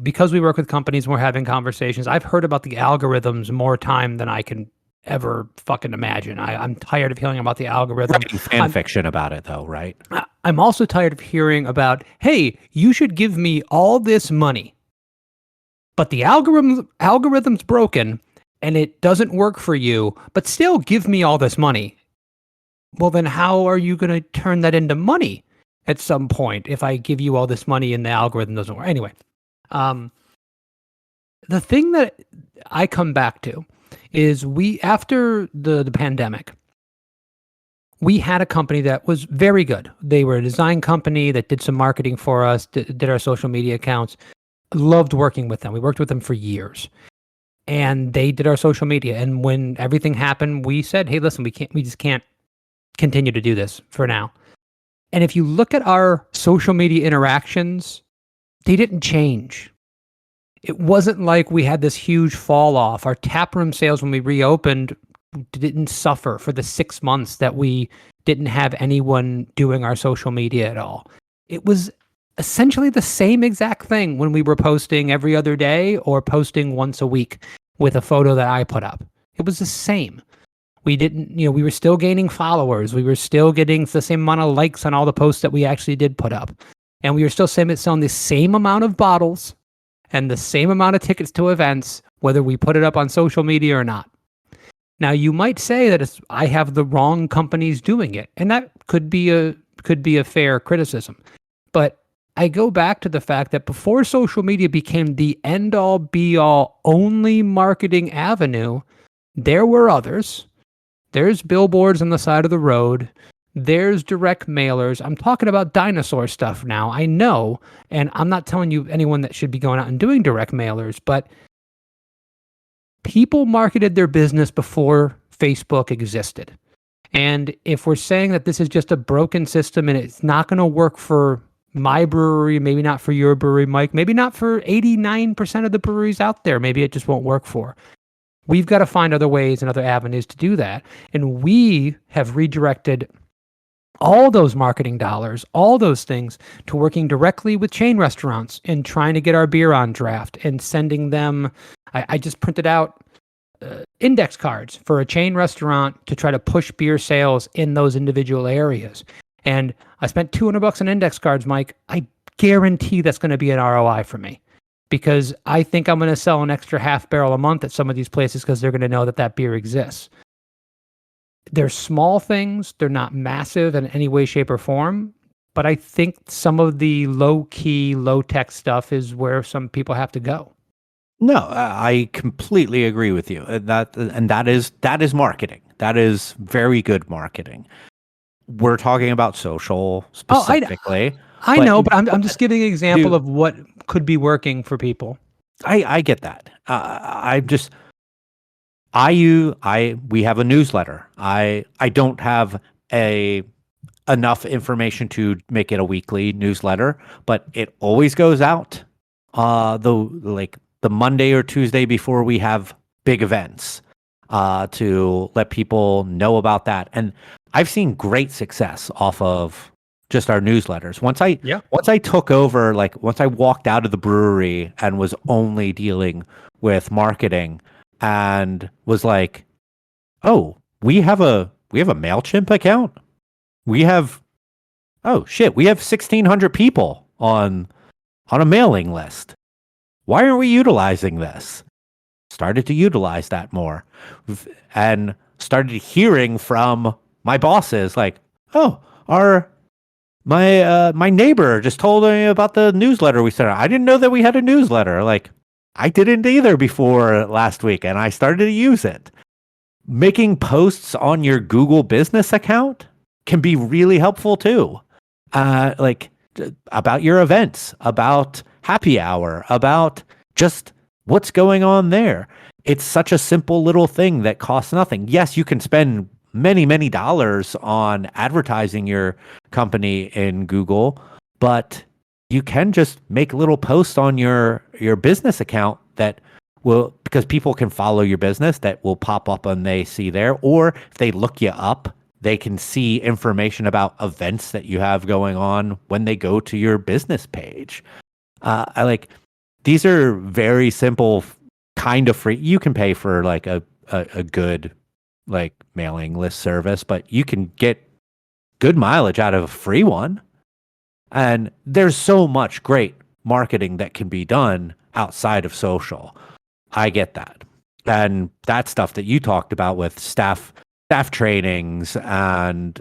Because we work with companies and we're having conversations, I've heard about the algorithms more time than I can ever fucking imagine. I'm tired of hearing about the algorithm. Writing fan fiction about it, though, right? I'm also tired of hearing about, hey, you should give me all this money, but the algorithm's broken and it doesn't work for you, but still give me all this money. Well, then how are you going to turn that into money at some point if I give you all this money and the algorithm doesn't work? Anyway, The thing that I come back to is after the pandemic, we had a company that was very good. They were a design company that did some marketing for us, did our social media accounts. Loved working with them. We worked with them for years. And they did our social media. And when everything happened, we said, "Hey, listen, we just can't continue to do this for now." And if you look at our social media interactions, they didn't change. It wasn't like we had this huge fall off. Our taproom sales when we reopened didn't suffer for the 6 months that we didn't have anyone doing our social media at all. It was essentially the same exact thing when we were posting every other day or posting once a week with a photo that I put up. It was the same. We didn't, we were still gaining followers. We were still getting the same amount of likes on all the posts that we actually did put up. And we were still selling the same amount of bottles and the same amount of tickets to events, whether we put it up on social media or not. Now, you might say that I have the wrong companies doing it, and that could be a fair criticism. But I go back to the fact that before social media became the end-all, be-all, only marketing avenue, there were others. There's billboards on the side of the road. There's direct mailers. I'm talking about dinosaur stuff now. I know, and I'm not telling you anyone that should be going out and doing direct mailers, but people marketed their business before Facebook existed. And if we're saying that this is just a broken system and it's not going to work for my brewery, maybe not for your brewery, Mike, maybe not for 89% of the breweries out there, maybe it just won't work for. We've got to find other ways and other avenues to do that. And we have redirected all those marketing dollars, all those things, to working directly with chain restaurants and trying to get our beer on draft and sending them. I just printed out index cards for a chain restaurant to try to push beer sales in those individual areas. And I spent $200 on index cards, Mike. I guarantee that's going to be an ROI for me, because I think I'm going to sell an extra half barrel a month at some of these places because they're going to know that beer exists. They're small things. They're not massive in any way, shape, or form. But I think some of the low-key, low-tech stuff is where some people have to go. No, I completely agree with you. That is marketing. That is very good marketing. We're talking about social specifically. I know, but I'm just giving an example of what could be working for people. I get that. We have a newsletter. I don't have enough information to make it a weekly newsletter, but it always goes out the Monday or Tuesday before we have big events, to let people know about that. And I've seen great success off of just our newsletters. Once I took over, once I walked out of the brewery and was only dealing with marketing and was like, oh, we have a MailChimp account. We have 1,600 people on a mailing list. Why aren't we utilizing this? Started to utilize that more and started hearing from my bosses like, oh, my neighbor just told me about the newsletter we sent out. I didn't know that we had a newsletter. Like, I didn't either before last week, and I started to use it. Making posts on your Google business account can be really helpful too. About your events, about happy hour, about just what's going on there. It's such a simple little thing that costs nothing. Yes, you can spend many, many dollars on advertising your company in Google, but you can just make little posts on your business account that will, because people can follow your business, that will pop up and they see there. Or if they look you up, they can see information about events that you have going on when they go to your business page. These are very simple, kind of free. You can pay for like a good mailing list service, but you can get good mileage out of a free one. And there's so much great marketing that can be done outside of social. I get that. And that stuff that you talked about with staff trainings and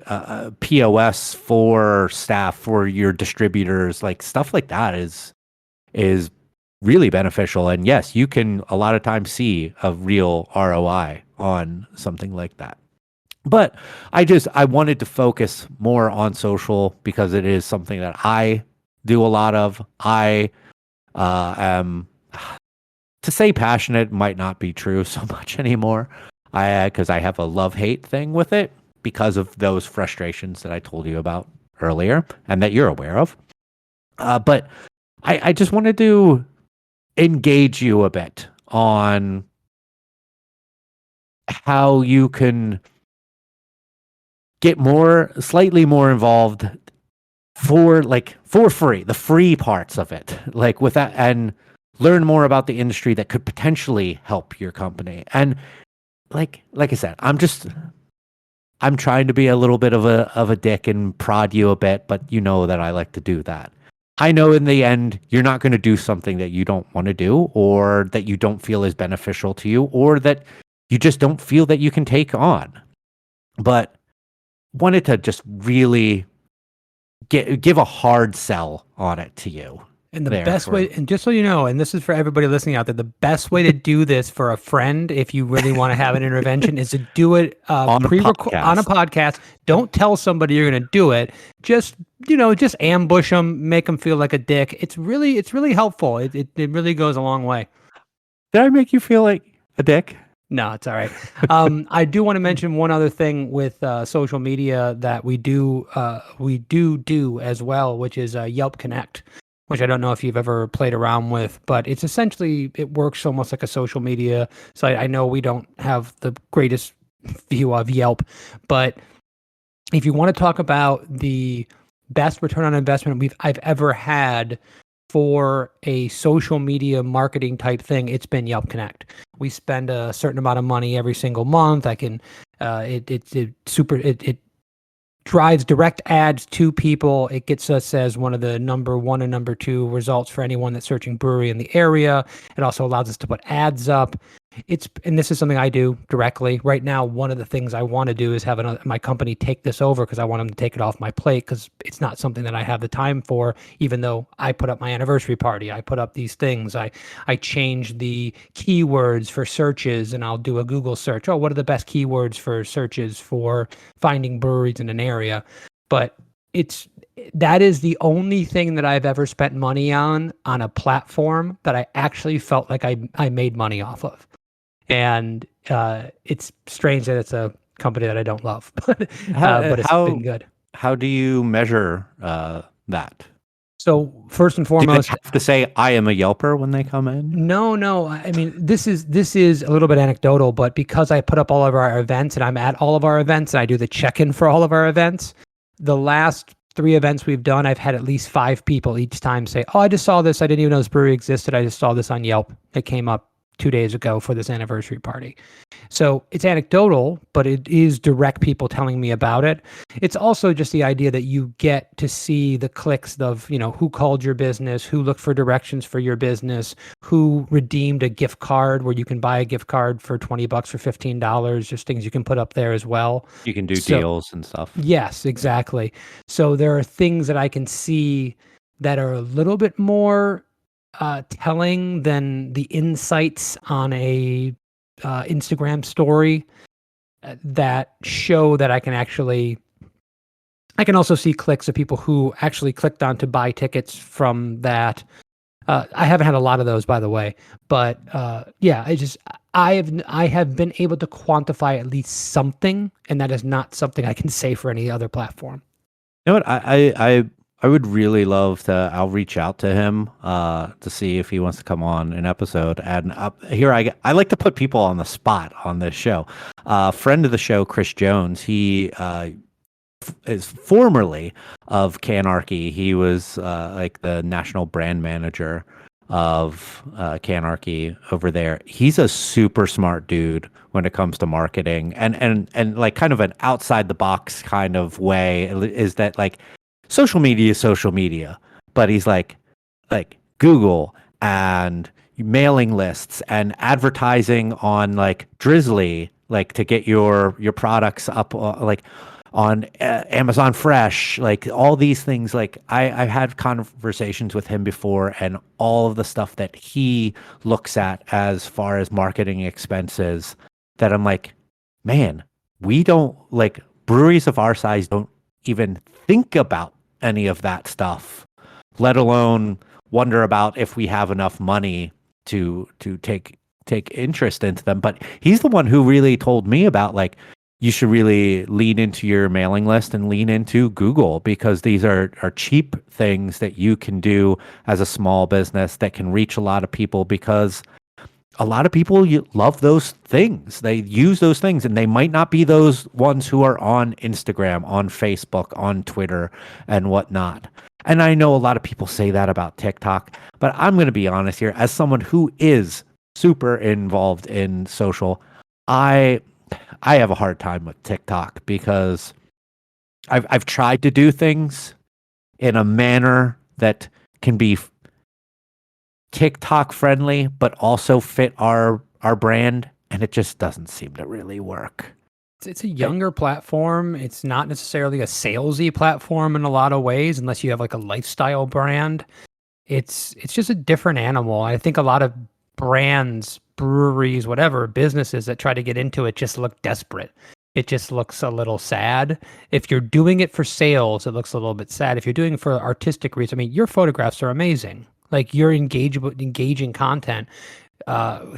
POS for staff, for your distributors, like stuff like that is really beneficial. And yes, you can a lot of times see a real ROI on something like that. But I wanted to focus more on social because it is something that I do a lot of. I am, to say passionate might not be true so much anymore. Because I have a love-hate thing with it because of those frustrations that I told you about earlier and that you're aware of. But I just wanted to engage you a bit on how you can get slightly more involved for free, the free parts of it, like with that, and learn more about the industry that could potentially help your company. And like I said, I'm trying to be a little bit of a dick and prod you a bit, but you know that I like to do that. I know in the end you're not going to do something that you don't want to do, or that you don't feel is beneficial to you, or that you just don't feel that you can take on. But wanted to just really give a hard sell on it to you. And the best way, and just so you know, and this is for everybody listening out there, the best way to do this for a friend, if you really want to have an intervention, is to do it on a podcast. Don't tell somebody you're going to do it. Just ambush them, make them feel like a dick. It's really helpful. It really goes a long way. Did I make you feel like a dick? No, it's all right. I do want to mention one other thing with social media that we do as well, which is Yelp Connect, which I don't know if you've ever played around with, but it's essentially, it works almost like a social media site. I know we don't have the greatest view of Yelp, but if you want to talk about the best return on investment I've ever had for a social media marketing type thing, it's been Yelp Connect. We spend a certain amount of money every single month. It drives direct ads to people. It gets us as one of the number 1 and number 2 results for anyone that's searching brewery in the area. It also allows us to put ads up. And this is something I do directly. Right now, one of the things I want to do is have my company take this over, because I want them to take it off my plate, because it's not something that I have the time for, even though I put up my anniversary party. I put up these things. I change the keywords for searches, and I'll do a Google search. Oh, what are the best keywords for searches for finding breweries in an area? But that is the only thing that I've ever spent money on a platform that I actually felt like I made money off of. And it's strange that it's a company that I don't love, but it's been good. How do you measure that? So first and foremost, do they have to say I am a Yelper when they come in? No. I mean, this is a little bit anecdotal, but because I put up all of our events and I'm at all of our events and I do the check-in for all of our events, the last 3 events we've done, I've had at least 5 people each time say, "Oh, I just saw this. I didn't even know this brewery existed. I just saw this on Yelp. It came up 2 days ago for this anniversary party." So it's anecdotal, but it is direct people telling me about it. It's also just the idea that you get to see the clicks of, who called your business, who looked for directions for your business, who redeemed a gift card where you can buy a gift card for $20 or $15, just things you can put up there as well. You can do deals and stuff. Yes, exactly. So there are things that I can see that are a little bit more telling than the insights on a Instagram story that show that I can also see clicks of people who actually clicked on to buy tickets from that. I haven't had a lot of those, by the way, but I have been able to quantify at least something, and that is not something I can say for any other platform. You know what? I would really love to. I'll reach out to him to see if he wants to come on an episode. And here I like to put people on the spot on this show. Friend of the show, Chris Jones. He is formerly of Canarchy. He was like the national brand manager of Canarchy over there. He's a super smart dude when it comes to marketing, and like kind of an outside the box kind of way. Is that like social media, but he's like Google and mailing lists and advertising on like Drizzly, like to get your products up, like on Amazon Fresh, like all these things. Like I've had conversations with him before, and all of the stuff that he looks at as far as marketing expenses, that I'm like, man, we don't, like, breweries of our size don't even think about any of that stuff, let alone wonder about if we have enough money to take interest into them. But he's the one who really told me about, like, you should really lean into your mailing list and lean into Google, because these are cheap things that you can do as a small business that can reach a lot of people, because a lot of people love those things. They use those things, and they might not be those ones who are on Instagram, on Facebook, on Twitter, and whatnot. And I know a lot of people say that about TikTok, but I'm going to be honest here. As someone who is super involved in social, I have a hard time with TikTok, because I've tried to do things in a manner that can be TikTok friendly, but also fit our brand, and it just doesn't seem to really work. It's a younger platform. It's not necessarily a salesy platform in a lot of ways, unless you have like a lifestyle brand. It's just a different animal. I think a lot of brands, breweries, whatever, businesses that try to get into it just look desperate. It just looks a little sad. If you're doing it for sales, it looks a little bit sad. If you're doing it for artistic reasons, I mean, your photographs are amazing. Like, your engaging content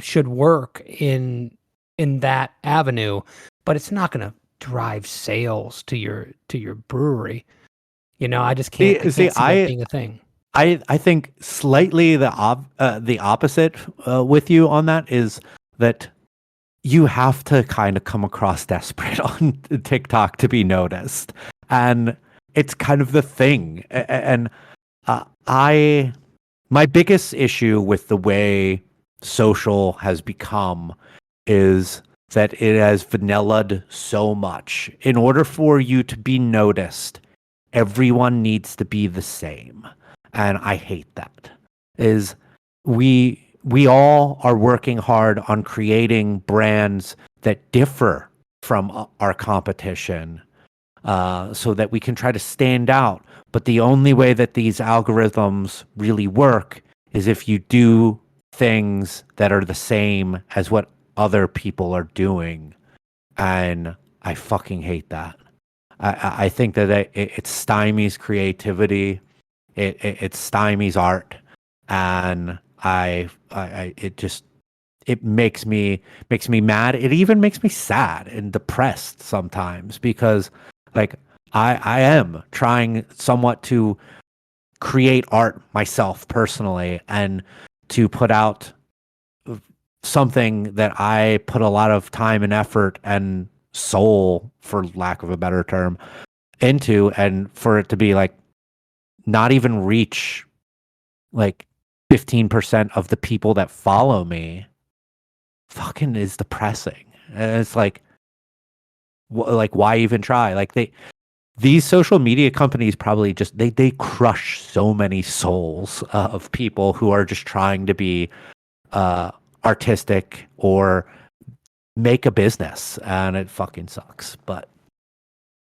should work in that avenue, but it's not going to drive sales to your brewery. I just can't see that being a thing. I think slightly the opposite with you on that is that you have to kind of come across desperate on TikTok to be noticed, and it's kind of the thing. And my biggest issue with the way social has become is that it has vanillaed so much. In order for you to be noticed, everyone needs to be the same. And I hate that. Is we all are working hard on creating brands that differ from our competition, so that we can try to stand out. But the only way that these algorithms really work is if you do things that are the same as what other people are doing. And I fucking hate that. I think that it stymies creativity. It stymies art, and it makes me mad. It even makes me sad and depressed sometimes, because, like, I am trying somewhat to create art myself personally, and to put out something that I put a lot of time and effort and soul, for lack of a better term, into, and for it to be like not even reach like 15% of the people that follow me, fucking is depressing. And it's like why even try? Like, these social media companies probably just they crush so many souls of people who are just trying to be artistic or make a business, and it fucking sucks. But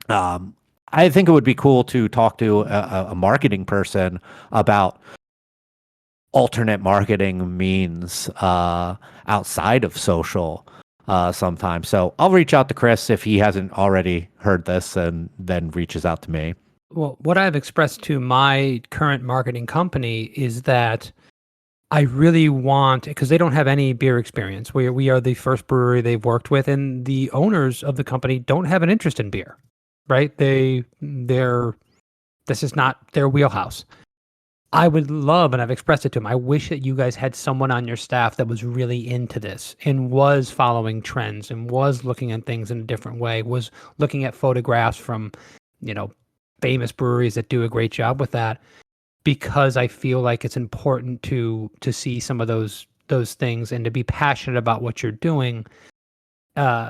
I think it would be cool to talk to a marketing person about alternate marketing means outside of social sometime. So I'll reach out to Chris if he hasn't already heard this, and then reaches out to me. Well, what I've expressed to my current marketing company is that I really want, because they don't have any beer experience. We are the first brewery they've worked with, and the owners of the company don't have an interest in beer, right? This is not their wheelhouse. I would love, and I've expressed it to them, I wish that you guys had someone on your staff that was really into this and was following trends and was looking at things in a different way, was looking at photographs from, famous breweries that do a great job with that, because I feel like it's important to see some of those things and to be passionate about what you're doing. I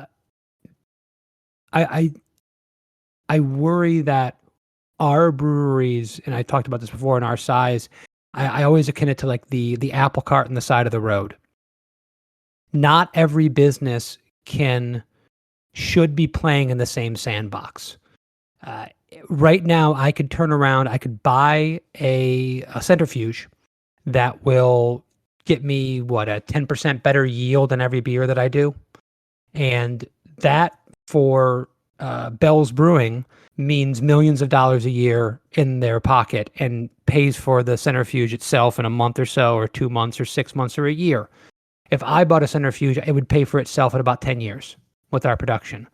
worry that our breweries, and I talked about this before, in our size, I always akin it to like the apple cart on the side of the road. Not every business should be playing in the same sandbox. Uh, right now, I could turn around, I could buy a centrifuge that will get me what, a 10% better yield on every beer that I do. And that for Bell's Brewing means millions of dollars a year in their pocket and pays for the centrifuge itself in a month or so, or 2 months, or 6 months, or a year. If I bought a centrifuge, it would pay for itself in about 10 years with our production.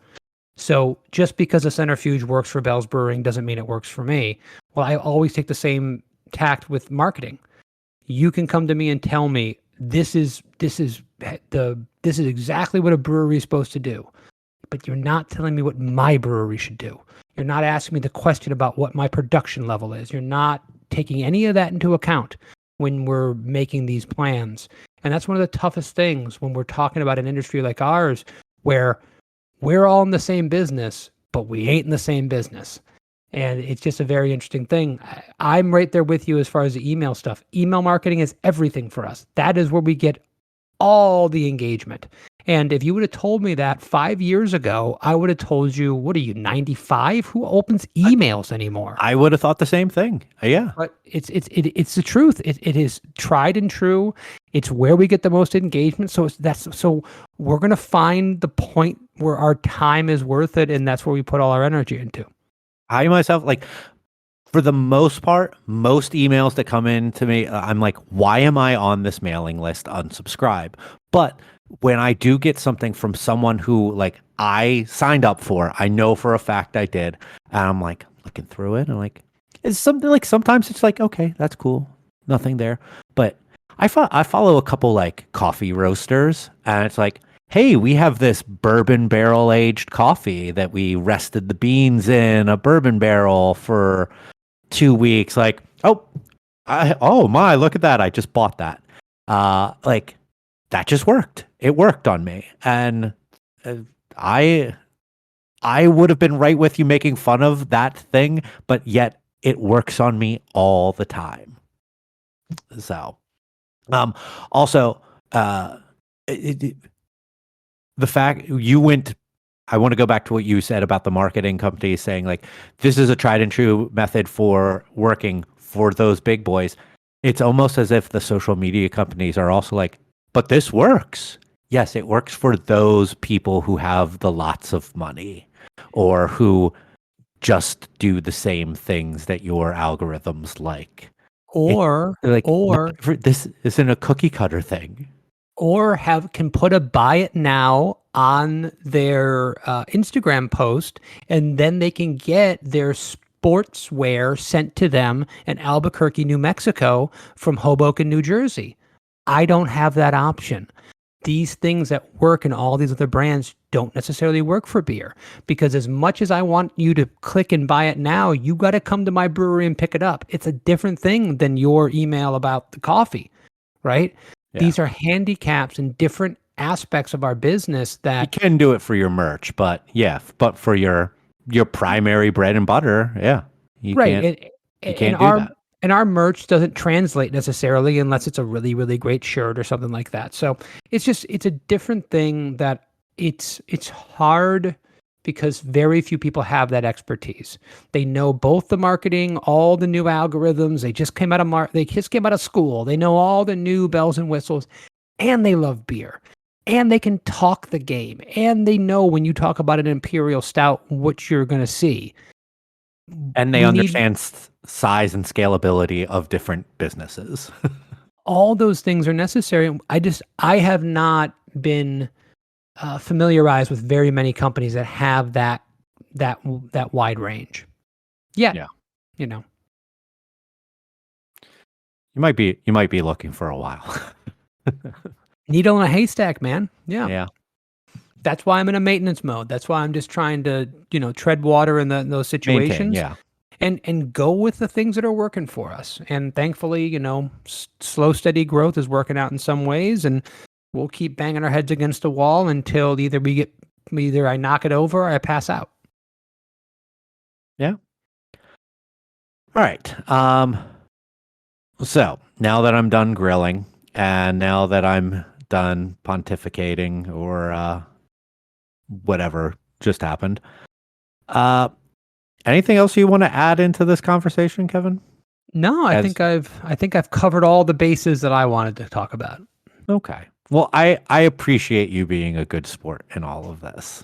So just because a centrifuge works for Bell's Brewing doesn't mean it works for me. Well, I always take the same tact with marketing. You can come to me and tell me this is exactly what a brewery is supposed to do, but you're not telling me what my brewery should do. You're not asking me the question about what my production level is. You're not taking any of that into account when we're making these plans. And that's one of the toughest things when we're talking about an industry like ours, where we're all in the same business, but we ain't in the same business. And it's just a very interesting thing. I'm right there with you as far as the email stuff. Email marketing is everything for us. That is where we get all the engagement. And if you would have told me that 5 years ago, I would have told you, what are you, 95? Who opens emails anymore? I would have thought the same thing. Yeah. But it's the truth. It is tried and true. It's where we get the most engagement. So we're gonna find the point where our time is worth it, and that's where we put all our energy into. I myself, like, for the most part, most emails that come in to me, I'm like, why am I on this mailing list? Unsubscribe. But when I do get something from someone who, like, I signed up for, I know for a fact I did, and I'm like looking through it and like, it's something like, sometimes it's like, okay, that's cool, nothing there. But I follow a couple like coffee roasters, and it's like, hey, we have this bourbon barrel aged coffee that we rested the beans in a bourbon barrel for 2 weeks. Like, oh my, look at that. I just bought that. Like, that just worked. It worked on me. And I would have been right with you making fun of that thing, but yet it works on me all the time. So, also, the fact you went, I want to go back to what you said about the marketing companies saying, like, this is a tried and true method for working for those big boys. It's almost as if the social media companies are also like, but this works. Yes, it works for those people who have the lots of money, or who just do the same things that your algorithms like. Or This isn't a cookie cutter thing. Or can put a buy it now on their Instagram post, and then they can get their sportswear sent to them in Albuquerque, New Mexico from Hoboken, New Jersey. I don't have that option. These things that work in all these other brands don't necessarily work for beer, because as much as I want you to click and buy it now, you got to come to my brewery and pick it up. It's a different thing than your email about the coffee, right? Yeah. These are handicaps and different aspects of our business that you can do it for your merch, but but for your primary bread and butter, you can't do that. And our merch doesn't translate necessarily unless it's a really, really great shirt or something like that. So it's a different thing that it's hard, because very few people have that expertise. They know both the marketing, all the new algorithms. They just came out of school. They know all the new bells and whistles, and they love beer, and they can talk the game, and they know when you talk about an imperial stout what you're going to see. And they understand size and scalability of different businesses. All those things are necessary. I have not been familiarized with very many companies that have that wide range. Yeah. You know. You might be looking for a while. Needle in a haystack, man. Yeah. Yeah. That's why I'm in a maintenance mode. That's why I'm just trying to, tread water in those situations. Maintain, and go with the things that are working for us. And thankfully, slow, steady growth is working out in some ways, and we'll keep banging our heads against the wall until either I knock it over or I pass out. Yeah. All right. So now that I'm done grilling, and now that I'm done pontificating or whatever just happened, Anything else you want to add into this conversation, Kevin? No, I think I've covered all the bases that I wanted to talk about. Okay. Well, I appreciate you being a good sport in all of this.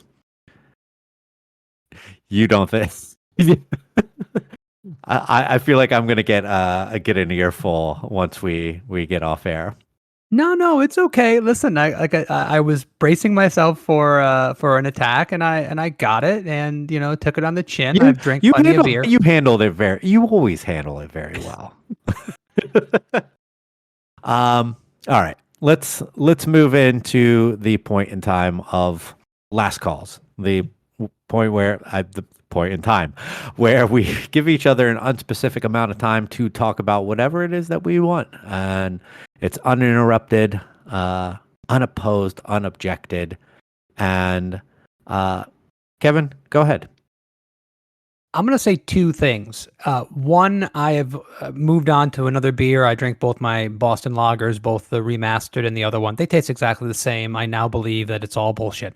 You don't think? I feel like I'm gonna get an earful once we get off air. No, it's okay. Listen, I was bracing myself for an attack, and I got it, and took it on the chin. I've drank plenty of beer. You always handle it very well. All right. Let's move into the point in time of last calls. The point in time where we give each other an unspecific amount of time to talk about whatever it is that we want, and it's uninterrupted, unopposed, unobjected. And Kevin, go ahead. I'm going to say two things. One, I have moved on to another beer. I drank both my Boston Lagers, both the remastered and the other one. They taste exactly the same. I now believe that it's all bullshit.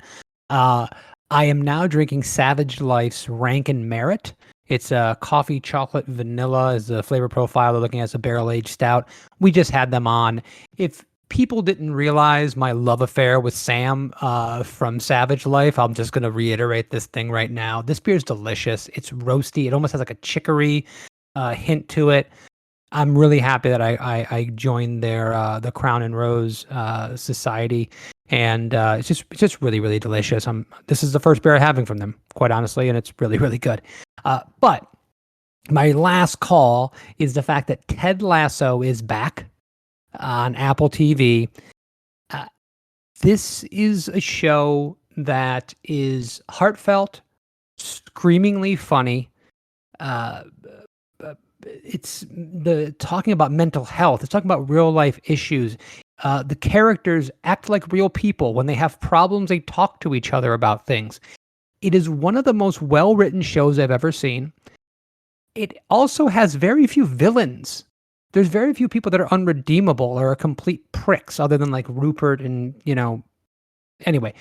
I am now drinking Savage Life's Rankin Merit. It's a coffee, chocolate, vanilla is the flavor profile. They're looking at a barrel-aged stout. We just had them on. If people didn't realize my love affair with Sam from Savage Life, I'm just going to reiterate this thing right now. This beer is delicious. It's roasty. It almost has like a chicory hint to it. I'm really happy that I joined their the Crown and Rose Society, and it's just really, really delicious. This is the first beer I'm having from them, quite honestly, and it's really, really good. But my last call is the fact that Ted Lasso is back on Apple TV. This is a show that is heartfelt, screamingly funny. It's talking about mental health. It's talking about real life issues. The characters act like real people. When they have problems, they talk to each other about things. It is one of the most well-written shows I've ever seen. It also has very few villains. There's very few people that are unredeemable or are complete pricks, other than like Rupert and, Anyway,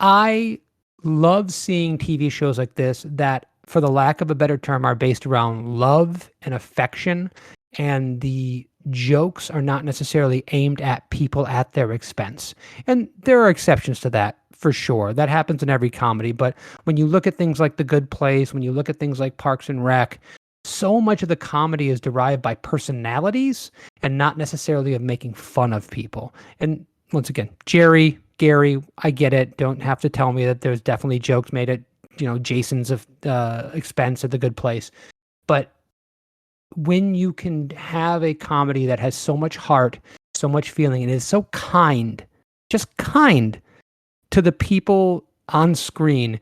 I love seeing TV shows like this that, for the lack of a better term, are based around love and affection, and the jokes are not necessarily aimed at people at their expense. And there are exceptions to that, for sure. That happens in every comedy. But when you look at things like The Good Place, when you look at things like Parks and Rec, so much of the comedy is derived by personalities and not necessarily of making fun of people. And once again, Jerry, Gary, I get it. Don't have to tell me that there's definitely jokes made at Jason's expense at The Good Place. But when you can have a comedy that has so much heart, so much feeling, and is so kind, just kind to the people on screen,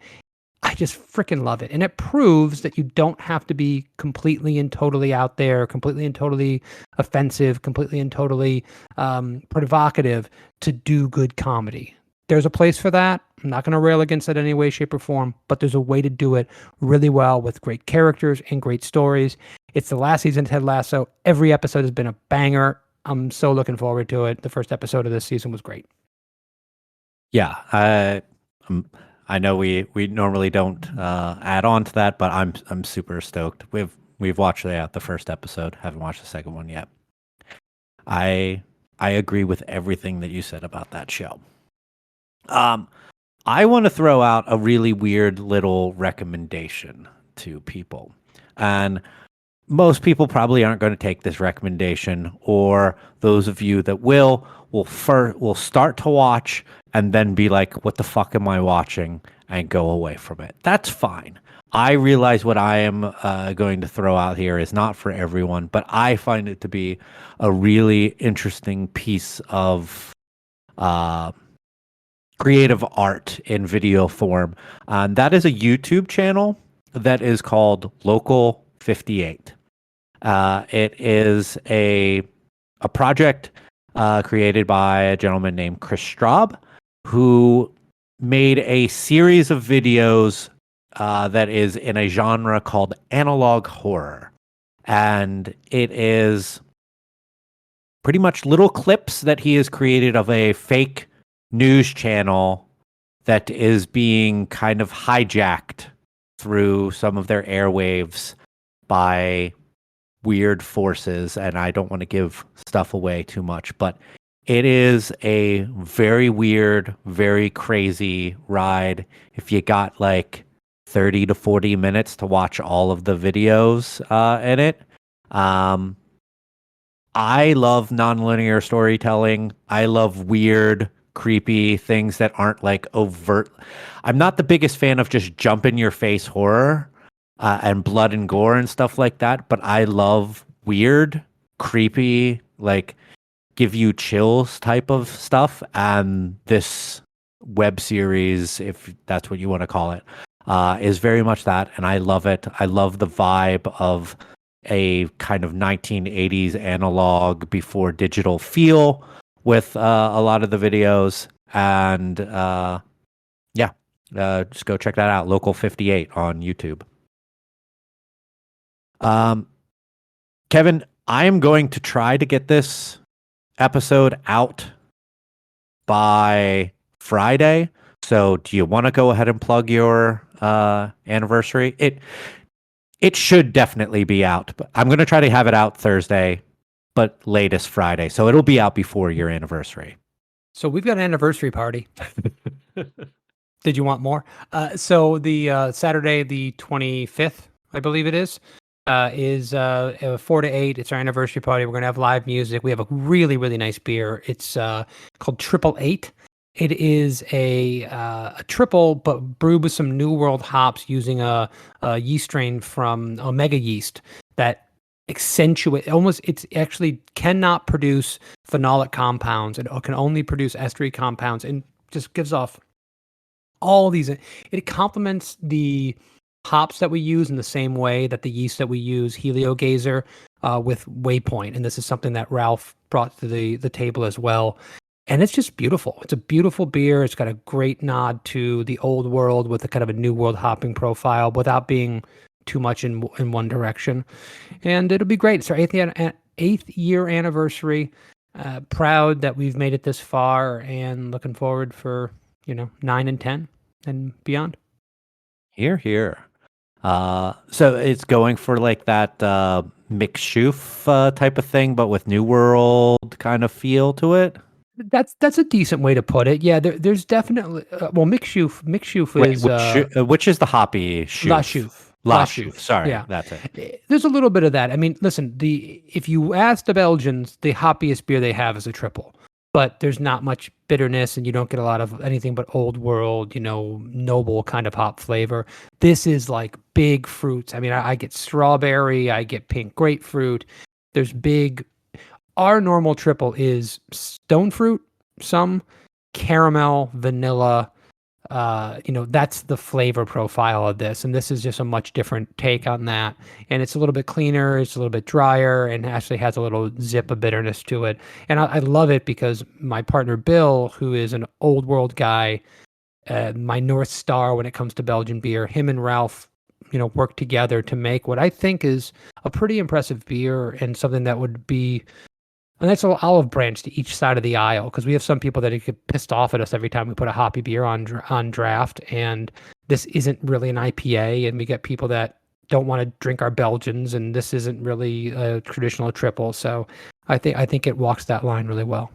I just freaking love it. And it proves that you don't have to be completely and totally out there, completely and totally offensive, completely and totally provocative to do good comedy. There's a place for that. I'm not going to rail against it in any way, shape, or form, but there's a way to do it really well with great characters and great stories. It's the last season of Ted Lasso. Every episode has been a banger. I'm so looking forward to it. The first episode of this season was great. Yeah, I know we normally don't add on to that, but I'm super stoked. We've watched the first episode. Haven't watched the second one yet. I agree with everything that you said about that show. I want to throw out a really weird little recommendation to people, and most people probably aren't going to take this recommendation, or those of you that will start to watch and then be like, what the fuck am I watching, and go away from it. That's fine. I realize what I am going to throw out here is not for everyone, but I find it to be a really interesting piece of creative art in video form. That is a YouTube channel that is called Local 58. It is a project created by a gentleman named Chris Straub, who made a series of videos that is in a genre called analog horror. And it is pretty much little clips that he has created of a fake news channel that is being kind of hijacked through some of their airwaves by weird forces, and I don't want to give stuff away too much, but it is a very weird, very crazy ride. If you got like 30 to 40 minutes to watch all of the videos in it. I love nonlinear storytelling. I love weird, creepy things that aren't like overt. I'm not the biggest fan of just jump in your face horror and blood and gore and stuff like that, but I love weird, creepy, like give you chills type of stuff. And this web series, if that's what you want to call it, is very much that. And I love it. I love the vibe of a kind of 1980s analog before digital feel with a lot of the videos. And just go check that out. Local 58 on YouTube. Kevin, I am going to try to get this episode out by Friday. So do you want to go ahead and plug your anniversary? It should definitely be out, but I'm going to try to have it out Thursday, but latest Friday. So it'll be out before your anniversary. So we've got an anniversary party. Did you want more? So the Saturday, the 25th, I believe it is 4 to 8. It's our anniversary party. We're going to have live music. We have a really, really nice beer. It's called Triple Eight. It is a triple, but brewed with some New World hops using a yeast strain from Omega Yeast that it actually cannot produce phenolic compounds. It can only produce estery compounds and just gives off all these. It complements the hops that we use in the same way that the yeast that we use, Heliogazer, with Waypoint. And this is something that Ralph brought to the table as well. And it's just beautiful. It's a beautiful beer. It's got a great nod to the old world with a kind of a new world hopping profile without being too much in one direction. And it'll be great. It's our eighth year anniversary. Proud that we've made it this far and looking forward for 9 and 10 and beyond. Here. So it's going for like that McShoof type of thing, but with New World kind of feel to it. That's a decent way to put it. Yeah, there's definitely McShoof is which is the hoppy Shoof? La Shoof. Sorry, yeah, that's it. There's a little bit of that. I mean, listen, if you ask the Belgians, the hoppiest beer they have is a triple, but there's not much bitterness, and you don't get a lot of anything but old world, noble kind of hop flavor. This is like big fruits. I mean, I get strawberry, I get pink grapefruit. There's big. Our normal triple is stone fruit, some caramel, vanilla. That's the flavor profile of this. And this is just a much different take on that. And it's a little bit cleaner. It's a little bit drier and actually has a little zip of bitterness to it. And I love it because my partner, Bill, who is an old world guy, my North Star when it comes to Belgian beer, him and Ralph, work together to make what I think is a pretty impressive beer and something that would be a nice little olive branch to each side of the aisle, because we have some people that get pissed off at us every time we put a hoppy beer on draft, and this isn't really an IPA, and we get people that don't want to drink our Belgians, and this isn't really a traditional triple. So I think it walks that line really well.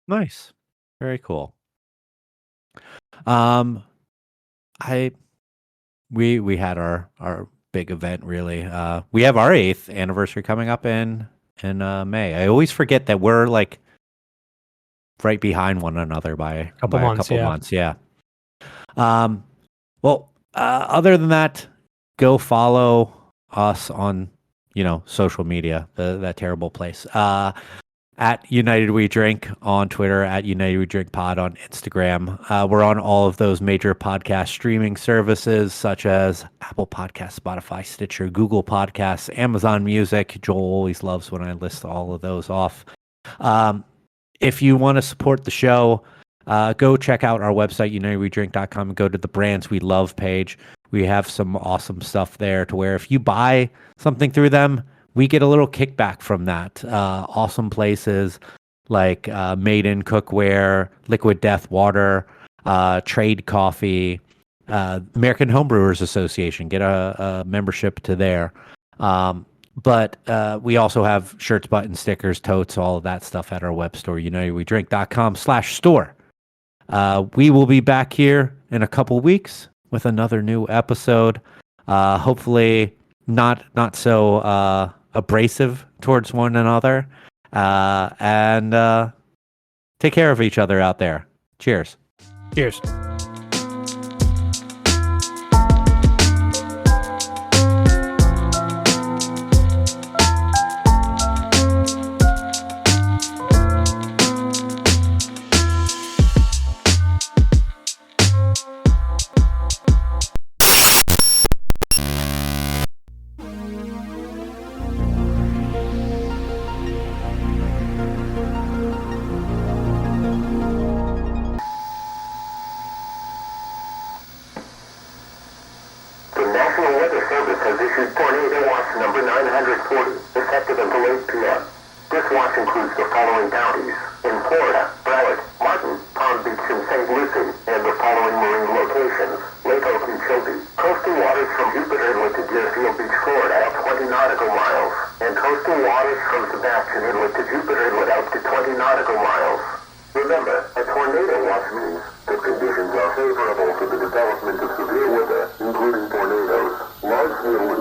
Nice, very cool. We had our big event really. We have our 8th anniversary coming up in May. I always forget that we're like right behind one another by a couple months. Yeah. Other than that, go follow us on social media. That terrible place. At United We Drink on Twitter, at United We Drink Pod on Instagram. We're on all of those major podcast streaming services such as Apple Podcasts, Spotify, Stitcher, Google Podcasts, Amazon Music. Joel always loves when I list all of those off. If you want to support the show, go check out our website, unitedwedrink.com, and go to the Brands We Love page. We have some awesome stuff there to where if you buy something through them, we get a little kickback from that. Awesome places like Made in Cookware, Liquid Death Water, Trade Coffee, American Homebrewers Association. Get a membership to there. But we also have shirts, buttons, stickers, totes, all of that stuff at our web store, unitedwedrink.com/store. We will be back here in a couple weeks with another new episode. Hopefully not so abrasive towards one another. And take care of each other out there. Cheers. Cheers. The National Weather Service has issued tornado watch number 940, effective until 8 p.m. This watch includes the following counties: in Florida, Broward, Martin, Palm Beach, and St. Lucie, and the following marine locations: Lake Okeechobee, coastal waters from Jupiter Inlet to Deerfield Beach, Florida, up 20 nautical miles, and coastal waters from Sebastian Inlet to Jupiter Inlet up to 20 nautical miles. Remember, a tornado watch means that conditions are favorable for the development of severe weather, including tornadoes, large hail